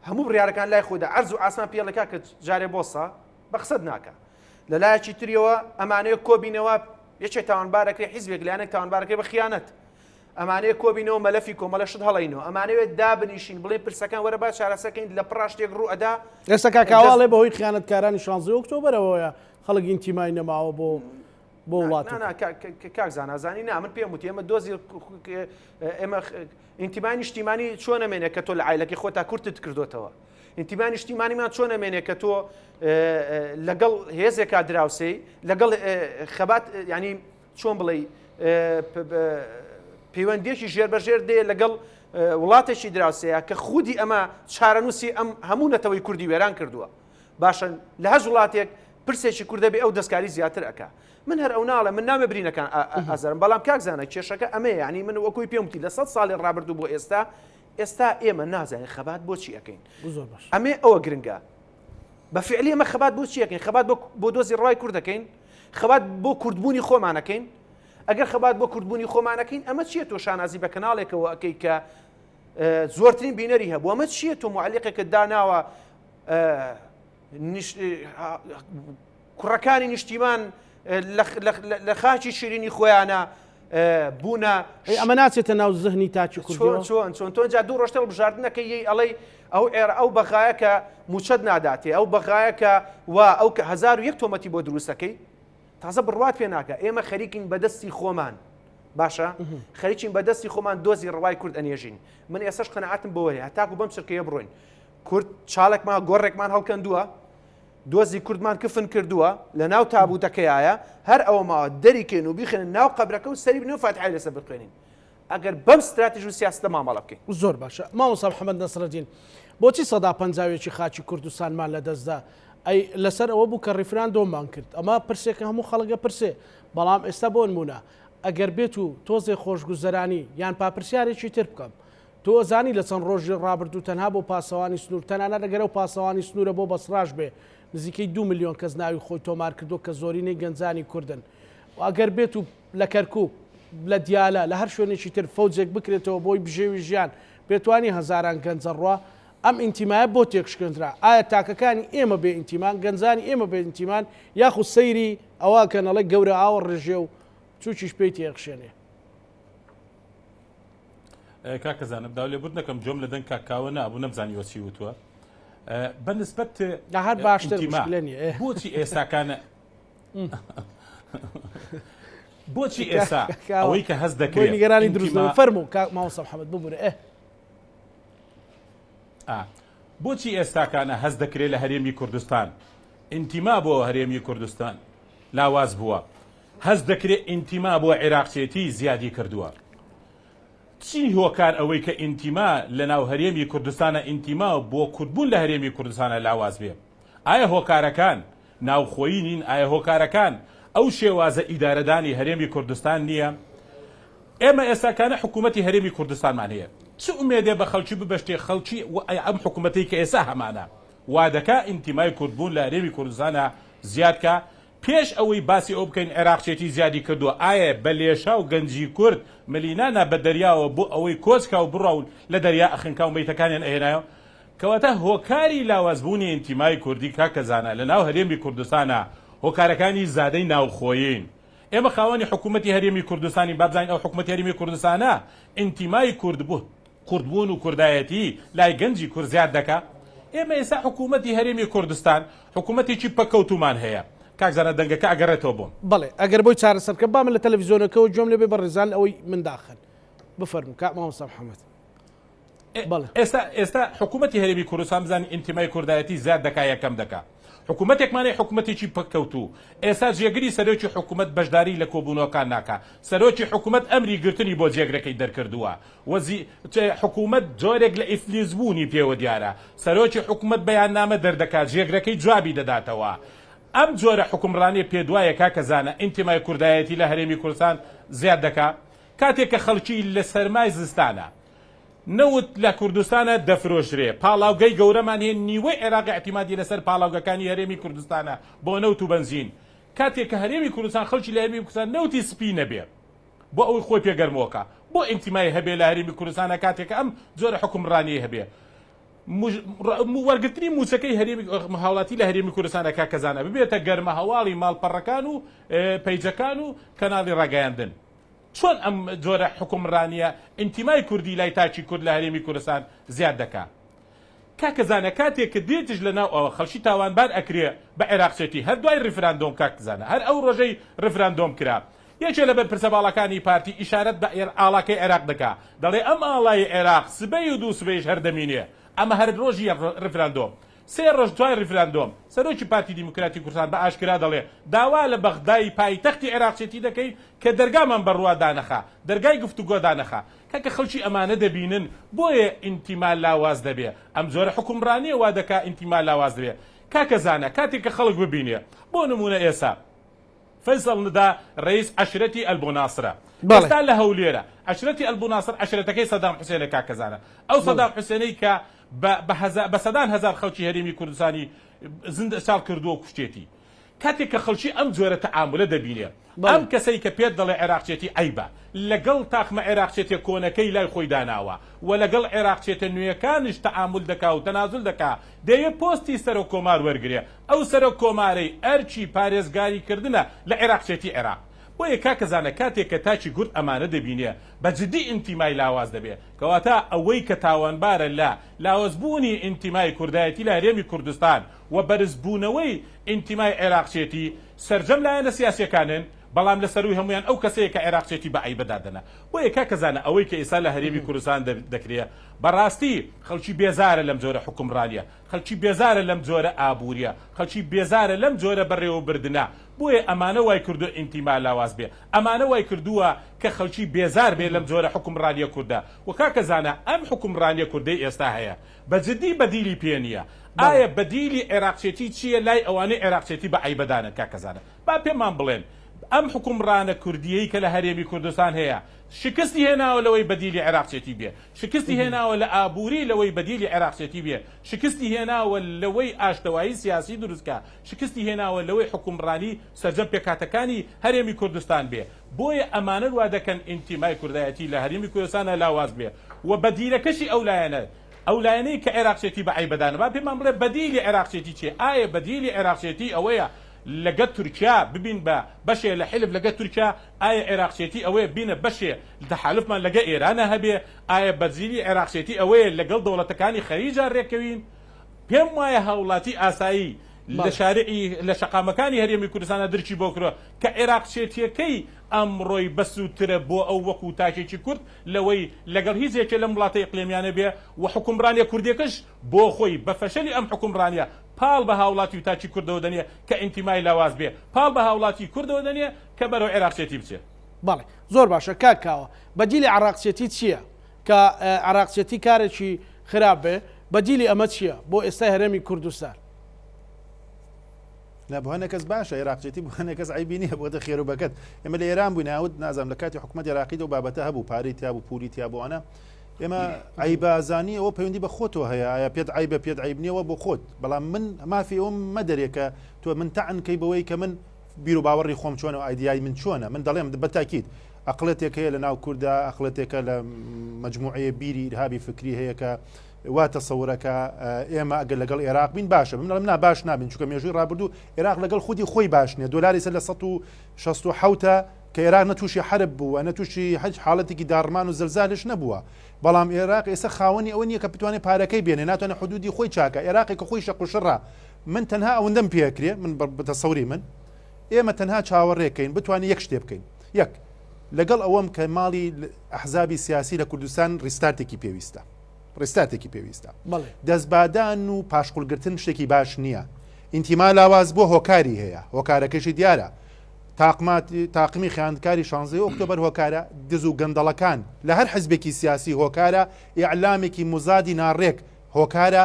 هەموو بڕیارەکان لای خۆدا عەرز و ئاسمان پێڵەکە کە جارێ بۆسە بە قسەت ناکە لە لایەکی تریەوە ئەمانەیە کۆبینەوە یەکێک تاوانبارەکەی حیزبێک لایەنێک تاوانبارەکەی بە خیانەت ئەمانەیە کۆبینەوە مەلەفی کۆمەلە شت هەڵەینەوە ئەمانەوێت دابنیشین بڵێ پرسەکان وەرە با چارەسەکەین لە پڕاشتێک ڕوو ئەدا ئێستا کاکاواڵێ بەهۆی خیانەتکارانی 16 ئۆکتۆبەرەوەیە خەڵک ئینتیمای نەماوە بۆ وڵات کاک زانازانی نا من پێم وتی ئێمە دۆزی ئێمە ئینتیمای نیشتیمانی چۆن ئەمێنێ کە تۆ لە عایلەکەی خۆتا کورتت کردوتەوە ئینتیمای نیشتیمانیمان چۆن ئەمێنێ کە تۆ لەگەڵ هێزێکا دراوسەی لەگەڵ خەبات ینی چۆن بڵێ پەیوەندیەکی ژێربەژێر دێ لەگەڵ وڵاتێکی دراوسەیە کە خودی ئەمە چارەنووسی ئەم هەموو نەتەوەی کوردی وێران کردووە باشە لە هەز وڵاتێک پرسێکی کوردە بێ ئەو دەستکاری زیاتر ئەکا من هەر ئەو ناڵە من نامە برینەکان ئازارم بەڵام کاکزانە کێشەکە ئەمە ینی من وەکوی پێم وتی لە 100 ساڵی ڕابردوو بۆ ئێستا ئێمە نازانین خەبات بۆچی ئەەکەین ئەمێ ئەوە گرنگە بە فعلی ئەمە خەبات بۆچی ئەەکەین خەبات بۆ دۆزی ڕای کوردەکەین خەبات بۆ کوردبوونی خۆمانەکەین ئەگەر خەبات بۆ کوردبوونی خۆمانەکەین ئەمە چییە تۆ شانازی بە کەناڵێکەوە ئەەکەی کە زۆرترین بینەری هەبوو ئەمە چییە تۆ معلیقێکە داناوە کوڕەکانی نیشتیمان لە خاچی شیرینی خۆیانە بوونە ئەمە ناچێتە ناو زەهنی تاچی کوردەوە چۆن تۆ جا دوو ڕۆژتە بژاردنەکە یەی ئەڵەی ئەو بەغایە کە موچەت ناداتێ ئەو بەغایە کە وا ئەو کە 1001 تۆمەتی بۆ دروستەکەی تازە بڕوات پێ ناکە ئێمە خەریکین بەدەستی خۆمان باشە خەریکین بەدەستی خۆمان دۆزی ڕەوای کورد ئەنێژین من ئێسش قەنەعاتم بەوەیە هەتاکو بەم چرکەیە بڕۆین کورد چاڵێکمان گۆڕێکمان هەڵکەندووە دۆزی کوردمان کفن کردووە لە ناو تابوتەکەیایە هەر ئەوە ماوە دەریکەین و بیخێن ناو قەبرەکە و سەری بنێ و فاتحای لەسەر بخوێنین ئەگەر بەم استراتیژی و سیاستە مامەڵە بکەین زۆر باشە مامۆستا محەممەد نەسرەدین بۆچی سەدا پەنجاوێکی خاچی کوردستانمان لەدەستدا ئەی لەسەر ئەوە بوو کە ڕیفراندۆمان کرد ئەمە پرسێکە هەموو خەڵکە پرسێ بەڵام ئێستا بۆ نمونە ئەگەر بێت و تۆزێ خۆشگوزەرانی یان پاپرسیارێکی تر بکەم تۆ ئەزانی لە چەند ڕۆژی ڕابردوو تەنها بۆ پاسەوانی سنوور تەنانە دەگەرە و پاسەوانی سنوورە بۆ بەسڕاش بێ نزیکەی 2 میلیۆن کەس ناوی خۆی تۆمار کردو کە زۆرینەی گەنجانی کوردن و ئەگەر بێت و لە کەرکووک لە دیالە لە هەر شوێنێکی تر فەوجێک بکرێتەوە بۆی بژێوی ژیان بێتوانی هەزاران گەنجە ڕوا ئەم ئینتیمایە بۆ تێکشکێنرا ئایا تاکەکانی ئێمە بێ ئینتیمان گەنجانی ئێمە بێ ئینتیمان یاخود سەیری ئەوە کە نەڵێ گەورە ئاوە ڕێژێ و چووکیش پێی تێخشێنێ کاکەزانم داو لێبوت نەکەم جۆم لە دەنگ کاکاوە نابوو نەمزانیوە چی وتووە بەنسبەت هەر باشتر لێنیە بۆچی ئێستاکانە بۆچی ئێستا ئەوەی کە هەست دەکرێت نیگەرانی دروستەوە فەرموو مامۆستا محەممەد ببوورە بۆچی ئێستاکانە هەست دەکرێت لە هەرێمی کوردستان ئینتیما بۆ هەرێمی کوردستان لاواز بووە هەست دەکرێت ئینتیما بۆ عێراقچێتی زیادی کردووە چی هۆکار ئەوەی کە ئینتیما لە ناو هەرێمی کوردستانە ئینتیما بۆ کورتبوون لە هەرێمی کوردستانە لاواز بێ ئایا هۆکارەکان ناوخۆیی نین ئایا هۆکارەکان ئەو شێوازە ئیدارەدانی هەرێمی کوردستان نییە ئێمە ئێستاکانە حکوومەتی هەرێمی کوردستانمان هەیە چ ئومێدێ بە خەڵکی ببەشتێ خەڵکی ئەم حکوومەتی کە ئێستا هەمانە وا دەکا ئینتیمای کوردبوون لە هەرێمی کوردستانە زیادکە پێش ئەوەی باسی ئەو بکەین عێراقچێتی زیادی کردووە ئایا بە لێشا و گەنجی کورد ملینانە بە دەریاوە بۆ ئەوەی کۆچکە و بڕاون لە دەریا ئەخنکا و مەیتەکانیان ئەهێنایەوە کەواتە هۆکاری لاوازبوونی ئینتیمای کوردی کاکەزانە لە ناو هەرێمی کوردستانە هۆکارەکانی زادەی ناوخۆیین ئێمە خاوەنی حکوومەتی هەرێمی کوردستانی بابزانین ئەو حکوومەتی هەرێمی کوردستانە ئینتیمای کوردبوون و کوردایەتی لای گەنجی کورد زیاد دەکا ئێمە ئێستا حکوومەتی هەرێمی کوردستان حکوومەتێکی پەکەوتومان هەیە کاکزانە دەنگەکە ئەگەڕێتەوە بۆم بەڵێ ئەگەر بۆی چارەسەرکە بامە لە تەلەڤیزیۆنەکەەوە جۆم لێ بێ بە ڕێزان ئەوەی من داخن بفەرمو کاک مامۆستا محەممەد ئێستا حکوومەتی هەرێمی کوردستان بزانین ئینتیمای کوردایەتی زیاد دەکا یەکەم دەکا حکوومەتێکمانەی حکوومەتێکی پەککەوتوو ئێستا جێگری سەرۆکی حکوومەت بەشداری لە کۆبوونەوەکان ناکە سەرۆکی حکوومەت ئەمری گرتنی بۆ جێگرەکەی دەرکردووە حکوومەت جۆرێک لە ئیفلیزبوونی پێوە دیارە سەرۆکی حکوومەت بەیاننامە دەردەکات جێگرەکەی جوابی دەداتەوە ئەم جۆرە حکومڕانی پێدوایە کاکەزانە ئینتیمای کوردایەتی لە هەرێمی کوردستان زیاد دەکا کاتێک کە خەڵکی لە سەرمای زستانە نەوت لە کوردستانە دەفرۆشرێ پاڵاوگەی گەورەمان هەیە نیوەی عێراقی اعتیمادی لەسەر پاڵاوگەکانی هەرێمی کوردستانە بۆ نەوت و بنزین کاتێک کە هەرێمی کوردستان خەڵکی لە هەرێمی کوردستان نەوتی سپی نەبێ بۆ ئەوەی خۆی پێگەرمەوەکە بۆ ئینتیمای هەبێ لە هەرێمی کوردستانە کاتێک ئەم جۆرە حکومڕانی هەبێ وەرگرتنی موچەکەی هاوڵاتی لە هەرێمی کوردستانە کاکەزانە ببێتە گەرمە هەواڵی ماڵپەڕەکان و پەیجەکان و کەناڵی ڕاگەیاندن چۆن ئەم جۆرە حکومڕانیە ئینتیمای کوردی لای تاچی کورد لە هەرێمی کوردستان زیاد دەکا کاکەزانە کاتێک کە دێتش لە ناو ئەوە خەڵکی تاوانبار ئەکرێ بە عێراقچێتی هەر دوای ڕیفراندۆم کاکەزانە هەر ئەو ڕۆژەی ڕیفراندۆم کرا یەکێ لە بەرپرسە باڵەکانی پارتی ئیشارەت بە ئاڵاکەی عێراق دەکا دەڵێ ئەم ئاڵای عێراق سبەی و دوو سبەیش هەردەمینێ ئەمە هەر ڕۆژی ڕیفراندۆم سێ ڕۆژ دوای ڕیفراندۆم سەرۆکی پارتی دیموکراتی کوردستان بە ئاشکرا دەڵێ داوا لە بەغدای پایتەختی عێراقچێتی دەکەین کە دەرگامان بەڕوا دانەخا دەرگای گفتوگۆ دانەخا کاکە خەڵکی ئەمانە دەبینن بۆیە ئینتیما لاواز دەبێ ئەم جۆرە حکومڕانیە وا دەکا ئینتیما لاواز دەبێ کاکەزانە کاتێک کە خەڵک ببینێ بۆ نمونە ئێستا فەیسەڵ ندا ڕئیس عەشرەتی ئەلبوناسرە ئێستا لە هەولێرە عەشرەتی ئەلبوناسر عەشرەتەکەی سەدام حوسێنە کاکەزانە ئەو سەدام حوسێنەی کە بە سەدان هەزار خەڵکی هەرێمی کوردستانی زیندە ساڵ کردووە و کوشتێتی کاتێک کە خەڵکی ئەم جۆرە تەعاملە دەبینێ ئەم کەسەی کە پێت دەڵێ عێراقچێتی ئەیبە لەگەڵ تاخمە عێراقچێتە کۆنەکەی لای خۆی داناوە و لەگەڵ عێراقچێتە نوێیەکانش تەعامل دەکا و تەنازل دەکا دەیە پۆستی سەرۆک کۆمار وەرگێ ئەو سەرۆک کۆمارەی ئەرچی پارێزگاریکردنە لە عێراقچێتی عێراق بۆیە کاکەزانە کاتێک کە تاچی گورد ئەمانە دەبینێ بەجددی ئینتیمای لاواز دەبێ کەواتە ئەوەی کە تاوانبارە لە لاوازبوونی ئینتیمای کوردایەتی لە هەرێمی کوردستان و بەرزبوونەوەی ئینتیمای عێراقچێتی سەرجەم لایەنە سیاسیەکانن بەڵام لە سەروی هەمویان ئەو کەسەیە کە عێراقچێتی بە عیبەدادەنا بۆیە کاکەزانە ئەوەی کە ئێستا لە هەرێمی کوردستان دەکرێت بەڕاستی خەڵکی بێزارە لەم جۆرە حکومڕانیە خەڵکی بێزارە لەم جۆرە ئابووریە خەڵکی بێزارە لەم جۆرە بەڕێوەبردنە بۆیە ئەمانە وای کردو ئینتیما لاواز بێ ئەمانە وای کردووە کە خەڵکی بێزار بێ لەم جۆرە حکومڕانیە کوردە و کاکەزانە ئەم حکومڕانیە کوردەی ئێستا هەیە بەجددی بەدیلی پێ نییە ئایا بەدیلی عێراقچێتی چییە لای ئەوانەی عێراقچێتی بە عیبەدانن کاکەزانە با پێمان بڵێن ئەم حکومڕانە کوردیەی کە لە هەرێمی کوردستان هەیە شکستی هێناوە لەوەی بەدیلی عێراقچێتی بێ شکستی هێناوە لە ئابووری لەوەی بەدیلی عێراقچێتی بێ شکستی هێناوە لەوەی ئاشتەوایی سیاسی دروستکە شکستی هێناوە لەوەی حکومڕانی سەرجەم پێکاتەکانی هەرێمی کوردستان بێ بۆیە ئەمانە وا دەکەن ئینتیمای کوردایەتی لە هەرێمی کوردستانە لاواز بێ و بەدیلەکەشی ئەو لایەنە ئەو لایەنەی کە عێراقچێتی بە عیبەدانە با پێمان بڵێ بەدیلی عێراقچێتی چێ ئایا بەدیلی عێراقچێتی ئەوەیە لەگە تورکیا ببین بە بەشێ لە حلف لەگە تورکیا ئایا عێراقچێتی ئەوەیە بینە بەشێ تەحالفمان لەگە ئێرانە هەبێ ئایا بەدیلی عێراقچێتی ئەوەیە لەگەڵ دەوڵەتەکانی خەریجا ڕێکەوین پێم وایە هاوڵاتی ئاسایی لە شارعی لە شەقامەکانی هەرێمی کوردستانە درکی بۆ کڕۆ کە عێراقچێتیەکەی ئەمڕۆی بەسووترە بۆ ئەو وەکو تاکێکی کورد لەوەی لەگەڵ هیچێکە لەم وڵاتە ئیقلیمیانە بێ و حکومڕانیە کوردیەکەش بۆ خۆی بە فەشەلی ئەم حکومڕانیە پاڵ بە هاوڵاتی و تاچی کوردەوە دەنیە کە ئینتیمای لاواز بێ پاڵ بە هاوڵاتی کوردەوە دەنیە کە بەرەو عێراقچێتی بچێت بەڵێ زۆر باشە کاکاوە بەدیلی عێراقچێتی چییە کە عراقچێتی کارێکی خراپ بێ بەدیلی ئەمە چییە بۆ ئێستا هەرێمی کوردستان بۆ هەنە کەس باشە عێراقچێتی بۆ هەنە کەس عیبی نییە بۆتە خێرۆبەکەت ئێمە لە ئێران بووین ناوت نازانم لە کاتی حکوومەت عێراقیدا و بابەتە هەبوو پارەی تیا بوو پولی تیا بۆوانە ئێمە عیبازانی ئەوە پەیوەندی بە خۆتەوە هەیە ئایا پێت عیبە پێت عیبنیەوە بۆ خۆت بەڵام من مافی ئەوم مەدەرێکە تۆ من تەعنکەی بەوەی کە من بیر و باوەڕی خۆم چۆنە و ئایدیای من چۆنە من دەڵێم بەتاکید ئەقلەتێک هەیە لە ناو کووردا ئەقلەتێکە لە مجموعەیە بیری ئیرهابی فکری هەیە کە وا تەسەورەکە ئێمە ئەگەر لەگەڵ عێراق بین باشە من باش نابین چونکە مێژووی ڕابردوو عێراق لەگەڵ خودی خۆی باش نییە دۆلاری سەر لە 167 کە عێراق نەتووشی حرب بووە نەتووشی حەج حاڵەتێکی داڕمان و زلزالش نەبووە بەڵام عێراق ئێستا خاوەنی ئەوە نییە کە بتوانێت پارەکەی بێنێ ناتوانێت حدودی خۆی چاکە عێراقی کە خۆی شەق و شڕە من تەنها ئەوەندەم پێکرێ من بەتەسەوری من ئێمە تەنها چاوەڕێکەین بتوانین یەک شتێ بکەین یەک لەگەڵ ئەوەم کە ماڵی ئەحزابی سیاسی لە کوردستان ڕیستارتێکی پێویستە ڕێستاتێکی پێویستە دەستبادان و پاشقولگرتن شتێکی باش نییە ئینتیما لاواز بۆ هۆکاری هەیە هۆکارەکەشی دیارە تاقمی خیاندکاری 16 ئۆکتۆبەر هۆکارە دز و گەندەڵەکان لە هەر حزبێکی سیاسی هۆکارە ئیعلامێکی مزادی ناڕێک هۆکارە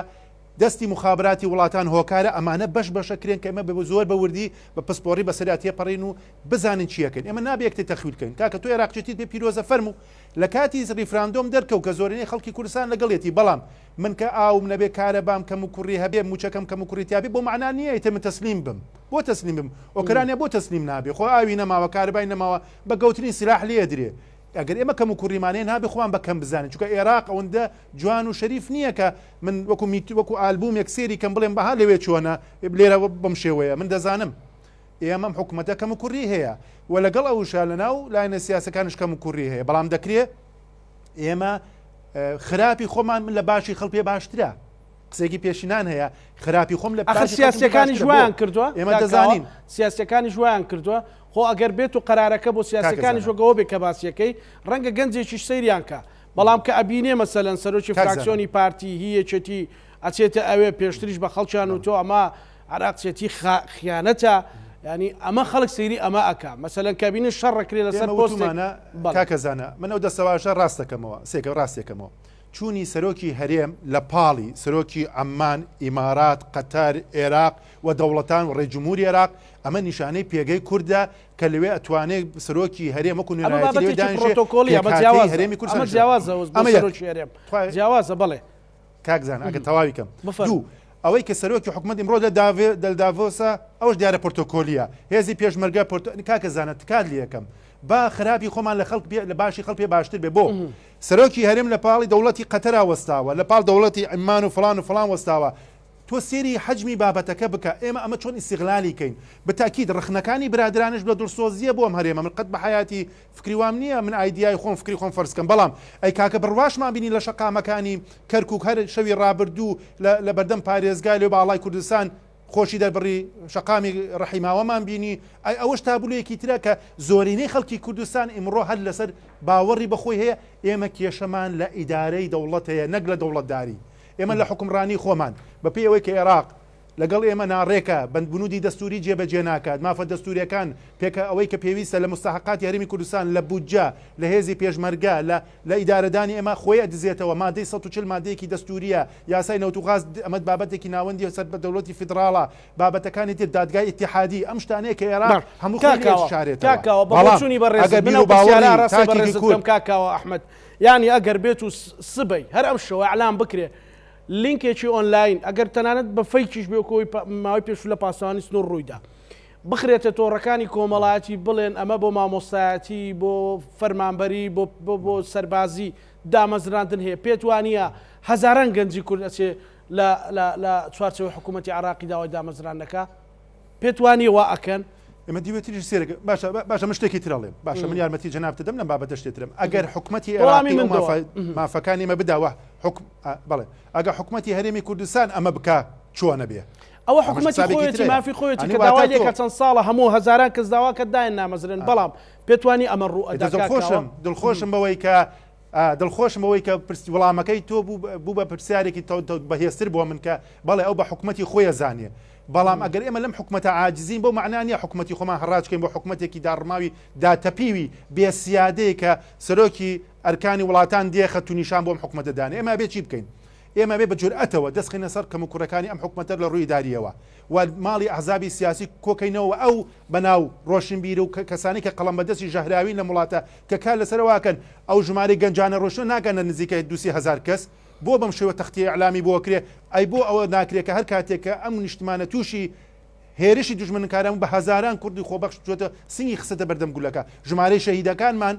دەستی مخابراتی وڵاتان هۆکارە ئەمانە بەش بەشەکرێن کە ئەمە بە زۆر بەوردی بە پسپۆری بەسەراتیە پەڕین و بزانین چیەکەن ئێمە نابێکتە تەخویلکەین کاکە تۆ عێراقچێتیت پێ پیرۆزە فەرمو لە کاتی ریفراندۆم دەرکەوت کە زۆرینەی خەڵکی کوردستان لەگەڵێتی بەڵام من کە ئاوم نەبێ کارە بام کەم و کوڕی هەبێ موچەکەم کەم و کوڕیتیابێ بۆ معنا نییە ئیتر من تەسلیم بم بۆ تەسلیم بم ئۆکرانیا بۆ تەسلیم نابێ خۆ ئاوی نەماوە کارەبای نەماوە بە گەوتنی سلاح لێ درێ ئەگەر ئێمە کەم و کوڕیمانەیە نابێ خۆیان بەکەم بزانین چونکە عێراق ئەوەندە جوان و شەریف نییە کە من وەکو ئالبوم یەکسێری کەم بڵێم بەها لەوێ چۆنە لێرە بەم شێوەیە من دەزانم ئێمەم حکوومەتە کەم و کوڕی هەیە و لەگەڵ ئەوشا لەناو لاینە سیاسەکانش کەم و کوڕی هەیە بەڵام دەکرێت ئێمە خراپی خۆمان من لە باشی خەڵپێ باشترە قسێکی پێشینان هەیە خراپی خۆم لە سیاسەکانی ژوایان کردووە ئێمە دەزانین سیاسەکانی ژوایان کردووە خۆ ئەگەر بێت و قرارەکە بۆ سیاسەکانی ژۆگەوە بێ کە باسیەکەی ڕەنگە گەنجێکی سەیریان کە بەڵام کە ئەبینێ مەسەلەن سەرۆکی فراکسیۆنی پارتی هیەچێتی ئەچێتە ئەوێ پێشتریش بە خەڵکیان و تۆ ئەمە عراقچێتی خیانەتە ینی ئەمە خەڵک سەیری ئەمە ئەکا مەسەلەن کابینە شەڕەکرێ لەسەر پۆستمانە کاکەزانە من ئەو دەسەواشە ڕاستەکەمەوە سێکە ڕاستێکەمەوە چوونی سەرۆکی هەرێم لە پاڵی سەرۆکی ئەممان ئیمارات قەتار عێراق و دەوڵەتان و ڕێجمهوری عێراق ئەمە نیشانەی پێگەی کووردە کە لەوێ ئەتوانێت سەرۆکی هەرێم وەکو جیاوازە بڵێ کاکزان ئەگە تەواویکەم دوو ئەوەی کە سەرۆکی حکوومەت ئیمڕۆ لە داڤۆسە ئەوش دیارە پۆرتۆکۆلیە هێزی پێشمەرگە کاکەزانە تکات لە یەکەم با خراپی خۆمان لە خەڵک لە باشی خەڵک پێ باشتر بێ بۆ سەرۆکی هەرێم لە پاڵی دەوڵەتی قەتەرا وەستاوە لە پاڵ دەوڵەتی عمان و فلان وەستاوە تۆ سێری حەجمی بابەتەکە بکە ئێمە ئەمە چۆن ئیستیغلالی کەین بەتاکید ڕخنەکانی برادرانش بە دڵسۆزیە بۆ ئەم هەرێمە من قەت بە حیاتی فکری وام نییە من ئایدیای خۆم فکری خۆم فەرزکەم بەڵام ئەی کاکە بڕواشمان بینی لە شەقامەکانی کەرکووک هەر شەوی ڕابردوو لە بەردەم پارێزگای لێ باڵای کوردستان خۆشی دەربڕی شەقامی ڕەحیماوەمان بینی ئەوەش تابلوویەکی ترە کە زۆرینەی خەڵکی کوردستان ئیمڕۆ هەر لەسەر باوەڕی بەخۆی هەیە ئێمە کێشەمان لە ئیدارەی دەوڵەت هەیە نەک لە دەوڵەتداری ئێمە لە حکومڕانی خۆمان بەپێی ئەوەی کە عێراق لەگەڵ ئێمە ناڕێکە بەندبنودی دەستوری جێبەجێ ناکات مافە دەستوریەکان پێکە ئەوەی کە پێویستە لە مستحقاتی هەرێمی کوردستان لە بودجە لە هێزی پێشمەرگە لە ئیدارەدانی ئێمە خۆی ئەدزێتەوە مادەی 140 مادەیەکی دەستوریە یاسای نەوتوغاز ئەمە بابەتێکی ناوەندی سەر بە دەوڵەتی فیدراڵە بابەتەکانی تر دادگای ئیتیحادی ئەم شتانەیە کە عێراق هەموو کاکەوە بەڵچوونی بەڕێزم کاکەوە ئەحمەد ینی ئەگەر بێت و سبەی هەر ئەم شەوە ئەعلام بکرێ لینکێکی ئۆنلاین ئەگەر تەنانەت بە فەیکیش بێکۆی ماوەی پێشوو لە پاسەوانی سنوور ڕوویدا بخرێتە تۆڕەکانی کۆمەڵایەتی بڵێن ئەمە بۆ مامۆستایەتی بۆ فەرمانبەری بۆ سەربازی دامەزراندن هەیە پێت وانە هەزاران گەنجی کورد ئەچێ لە چوارچەوەی حکوومەتی عراقی داوای دامەزراندنەکە پێت وانە وا ئەکەن ئمە دیوێتیش سێرەکە باشە من شتێکی ترەڵێم باشە من یارمەتی جەناب دەدەم لەم بابەتە شتێترم ئەگەر حکوومەتی عێراقی مافەکانی مە بداوە بڵێ ئەگە حکوومەتی هەرێمی کوردستان ئەمە بکە چۆنە بێ ئەوە حکوومەتی خۆیەتی مافی خۆیەتی کە داوای لێکە چەند ساڵە هەموو هەزاران کەس داواکە داین نامەزرن بەڵام پێتوانی ئەمە ڕوو دڵخۆشم بەوەی کە دڵخۆشم ئەوەی کە وەڵامەکەی تۆ بوو بە پرسیارێکی بەهێزتر بۆ من کە بەڵێ ئەو بە حکوومەتی خۆیە زانیە بەڵام ئەگەر ئێمە لەم حکوومەتە عاجزین بۆ معنانیە حکوومەتی خۆمان هەڕاجکەین بۆ حکوومەتێکی داڕماوی داتەپیوی بێسیادەیە کە سەرۆکی ئەرکانی وڵاتان دێخە و نیشان بۆم حکومەتەدانێ ئێمە بێ چی بکەین ئێمە بێ بە جورئەتەوە دەستخینە سەر کەم و کوڕەکانی ئەم حکومەتەر لە ڕووی داریەوە و ماڵی ئەحزابی سیاسی کۆکەینەوە ئەو بەناو ڕۆشنبیر و کەسانی کە قەڵەم بەدەستی ژەهراوین لە وڵاتە کە کار لەسەرواکەن ئەو ژمارە گەنجانە ڕۆشن ناگەنە نزیکە 200,000 کەس بۆ بەم شێوە تەختی ئەعلامی بۆ کرێ ئەی بۆ ئەوە ناکرێت کە هەر کاتێکە ئەم نیشتمانە تووشی هێرشی دوژمنکاران بە هەزاران کوردی خۆبەخش چۆتە سنگی خستە بەردەم گولەکە ژمارەی شەهیدەکانمان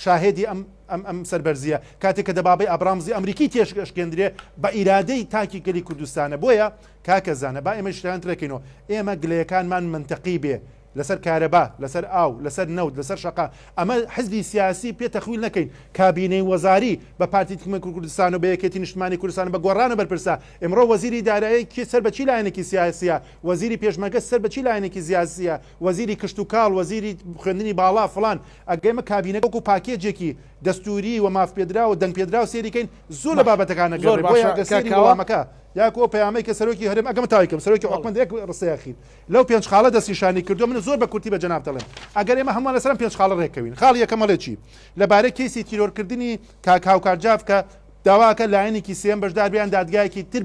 شاهێدی ئەم سەربەرزیە کاتێک کە دەبابەی ئابرامزی ئەمریکی تێشکێندرێ بە ئیرادەی تاکی گەلی کوردستانە بۆیە کاکەزانە با ئێمە شتیان ترەکەینەوە ئێمە گلەیەکانمان منتەقی بێ لەسەر کارەبا لەسەر ئاو لەسەر نەوت لەسەر شەقا ئەمە حزبی سیاسی پێ تەخویل نەکەین کابینەی وەزاری بە پارتی تیمە کوردستان و بە یەکێتی نیشتمانی کوردستان بە گۆڕانە بەرپرسا ئێمڕۆ وەزیری دارایی سەر بەچی لایەنێکی سیاسیە وەزیری پێشمەرگە سەر بەچی لایەنێکی سیاسیە وەزیری کشت و کاڵ وەزیری خوێندنی باڵا فڵان ئەگەیمە کابینە وەکو پاکێجێکی دەستوری و مافپێدرا و دەنگ پێدرا و سێریکەین زۆر لە بابەتەکانە گەڕێ بۆیە گەسەری وەڵامەکە یاکۆ پەیامەی کە سەرۆکی هەرێم ئەگەم تاویکەم سەرۆکی حکومەت یەک ڕستەیەخیر لەو پێنج خاڵە دەستنیشانی کردو من زۆر بە کورتی بە جەناب دەڵێم ئەگەر ئێمە هەمووان لەسەر پێنج خاڵە ڕێکەوین خاڵی یەکەمەڵێ چی لەبارەی کەیسی تیرۆرکردنی کاکاوکارجاف کە داواکە لایەنێکی سێم بەشدار بیان دادگایەکی تر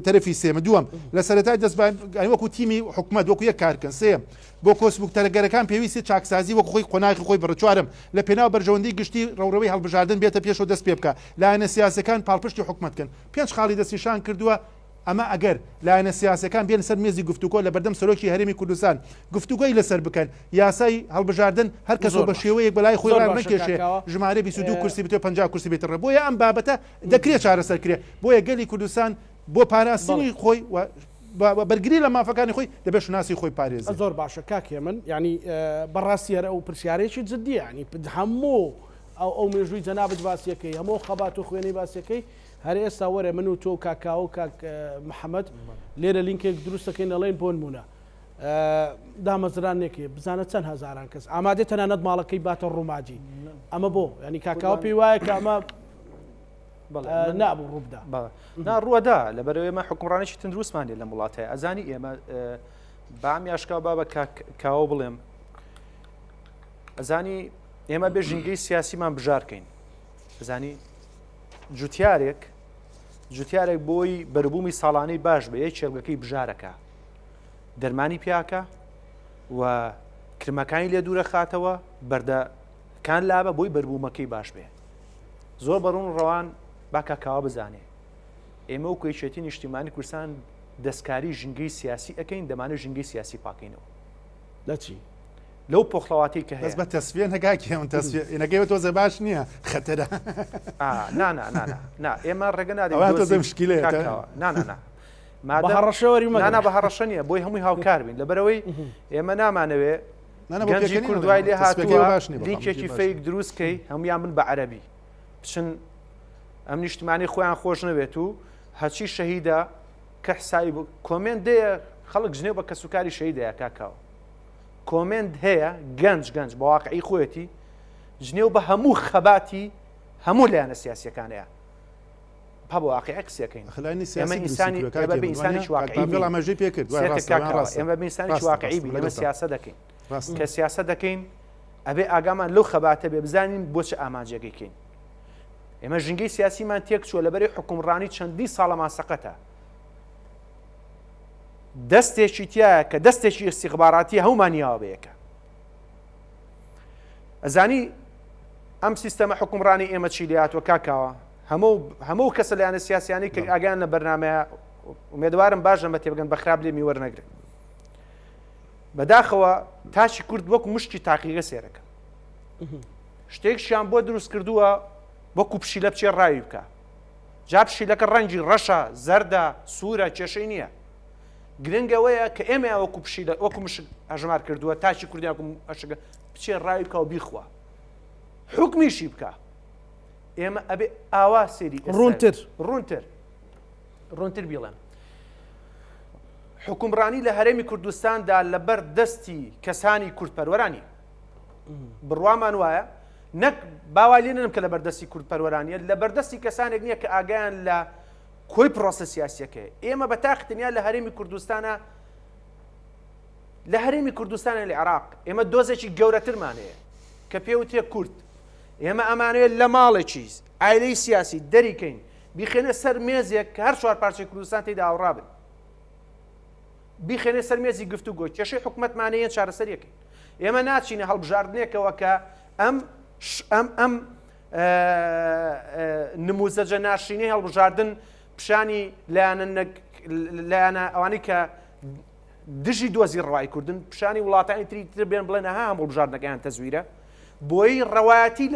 تەرەفی سێمە دووەم لە سەرەتای دەستبان وەکو تیمی حکومەت وەکو یەک کارکەن سێم بۆ کۆسبوک تەرەگەرەکان پێویستی چاکسازی وەکو خۆی قۆناغی خۆی بڕچوارم لە پێناو بەرژەوەندی گشتی ڕەوڕەوەی هەڵبژاردن بێتە پێشەوە دەست پێ بکە لایەنە سیاسەکان پاڵپشتی حکومەتکەن پێنج خاڵی دەستنیشان کردووە ئەمە ئەگەر لایەنە سیاسەکان بێن سەر مێزی گفتوگۆ لە بەردەم سەرۆکی هەرێمی کوردستان گفتوگۆی لەسەر بکەن یاسای هەڵبژاردن هەر کەسۆ بە شێوەیەک بەلای خۆی ڕانەکێشێ ژمارە 22 کورسی بێتە 50 کورسی بێتەڕە بۆیە ئەم بابەتە دەکرێت چارەسەرکرێ بۆیە گەلی کوردستان بۆ پاراستنی خۆی بەرگری لە مافەکانی خۆی دەبێت شناسی خۆی پارێزە زۆر باشە کاکێ من ینی بەڕاستی هەر ئەو پرسیارێکی جددی ینی هەموو ئەو مێژووی جەنابەت باسیەکەی هەموو خەبات و خوێنەی باسیەکەی هەر ئێستا وەرە من و تۆ کاکاو کاک محەممەد لێرە لینکێک دروستەکەین دەڵێن بۆن مونە دامەزرانێکی بزانە چەند هەزاران کەس ئامادە تەنانەت ماڵەکەی باتە ڕووماجی ئەمە بۆ ینی کاکاو پێی وایە کە ئەمە نابوو ڕووبدا ڕووەدا لەبەرەوەی ئێمە حکومڕانێکی تەندروستمان لێ لە وڵاتەیە ئەزانی ئێمە بامی ئاشکا بابە کاوە بڵێم ئەزانی ئێمە بێ ژینگەی سیاسیمان بژارکەین ئەزانی جوتیارێک بۆی بەربوومی ساڵانەی باش بە یەک چێلگەکەی بژارەکە دەرمانی پیاکە و کرمەکانی لێ دوورە خاتەوە بەردەکان لابە بۆی بەربوومەکەی باش بێ زۆر بەڕوون ڕەوان با کاکاوە بزانێ ئێمە و کوێچێتی نیشتیمانی کوردستان دەستکاری ژینگەی سیاسی ئەەکەین دەمانە ژینگەی سیاسی پاکەینەوە دەچی لەو پۆخڵەواتی کە هەیە بە تەسوێن هەگاکیەوە تەسوێنەکەی تۆزە باش نییە خەتەرە ئێمە ڕێگە نادەن بە هەڕەشە نیە بۆی هەمووی هاوکار بین لەبەرەوەی ئێمە نامانەوێ گەنجی کوردوای لێ هاتووە لینکێکی فەیک دروستکەی هەمویان من بە عەرەبی بچن ئەم نیشتمانی خۆیان خۆش نەبێت و هەچی شەهیدە کە حسابی کۆمنت دەیە خەڵک ژنێو بە کەسوکاری شەهیدەیە کاکاوە کۆمنت هەیە گەنج بە واقعی خۆیەتی ژنێو بە هەموو خەباتی هەموو لایەنە سیاسیەکانەیە بە واقعی قسەکەین ئێمە ئینسانێکی واقعی ئێمە ئینسانێکی واقعی بین ئێمە سیاسە دەکەین کە سیاسە دەکەین ئەبێ ئاگامان لەو خەباتە بێ بزانین بۆ چه ئاماجێگەیکەین ئێمە ژینگەی سیاسیمان تێک چووە لەبەری حکومڕانی چەندی ساڵە ماسەقەتە دەستێکی تایە کە دەستێکی ئستیخباراتی هەمومانیاوە بەیەکە ئەزانی ئەم سیستەمە حکومڕانی ئێمە چی لاتوە کاکاوە هەموو کەسە لایەنە سیاسیانی کە ئاگیان لە بەرنامەیە ئومێدوارم باش لەمە تێبگەن بە خراپ لێ میوەەر نەگرن بەداخەوە تاچی کورد وەکو مشتی تاقیگە سێرەکە شتێکشیان بۆ دروست کردووە وەکو پشیلە بچێ ڕاوی بکە جا پشیلەکە ڕەنگی ڕەشە زەردە سوورە کێشەی نییە گرنگەوەیە کە ئێمە وەکو مشک هەژمار کردووە تاچی کوردیان ئەشگە بچێ ڕاوی بکە و بیخوا حکمیشی بکە ئێمە ئەبێ ئاوا سێری ڕوونتر بیڵێن حکومڕانی لە هەرێمی کوردستاندا لەبەر دەستی کەسانی کوردپەروەرانی بڕوامان وایە نەک باوای لێ نەم کە لەبەردەستی کوردپەروەرانیە لەبەردەستی کەسانێک نییە کە ئاگیان لە کۆی پرۆسە سیاسیەکە ئێمە بە تاقتنیا لە هەرێمی کوردستانە لە عێراق ئێمە دۆزێکی گەورەترمان هەیە کە پێوتێ کورد ئێمە ئەمانەیە لە ماڵێکی ئایلەی سیاسی دەریکەین بیخێنە سەر مێزێک کە هەر چوار پارچەی کوردستان تێدا ئاوڕابن بیخێنێ سەر مێزی گفتوگۆ کێشەی حکوومەتمانەیە چارەسەریەکەین ئێمە ناچینە هەڵبژاردنێکەوە کە ئەم نموزەجە ناشینەی هەڵبژاردن پیشانی لایەنە ئەوانەی کە دژی دۆزی ڕەوای کوردن پیشانی وڵاتانی تر بێن بڵێن ئەها هەڵبژاردنەکەیان تەزویرە بۆی ڕەوایەتی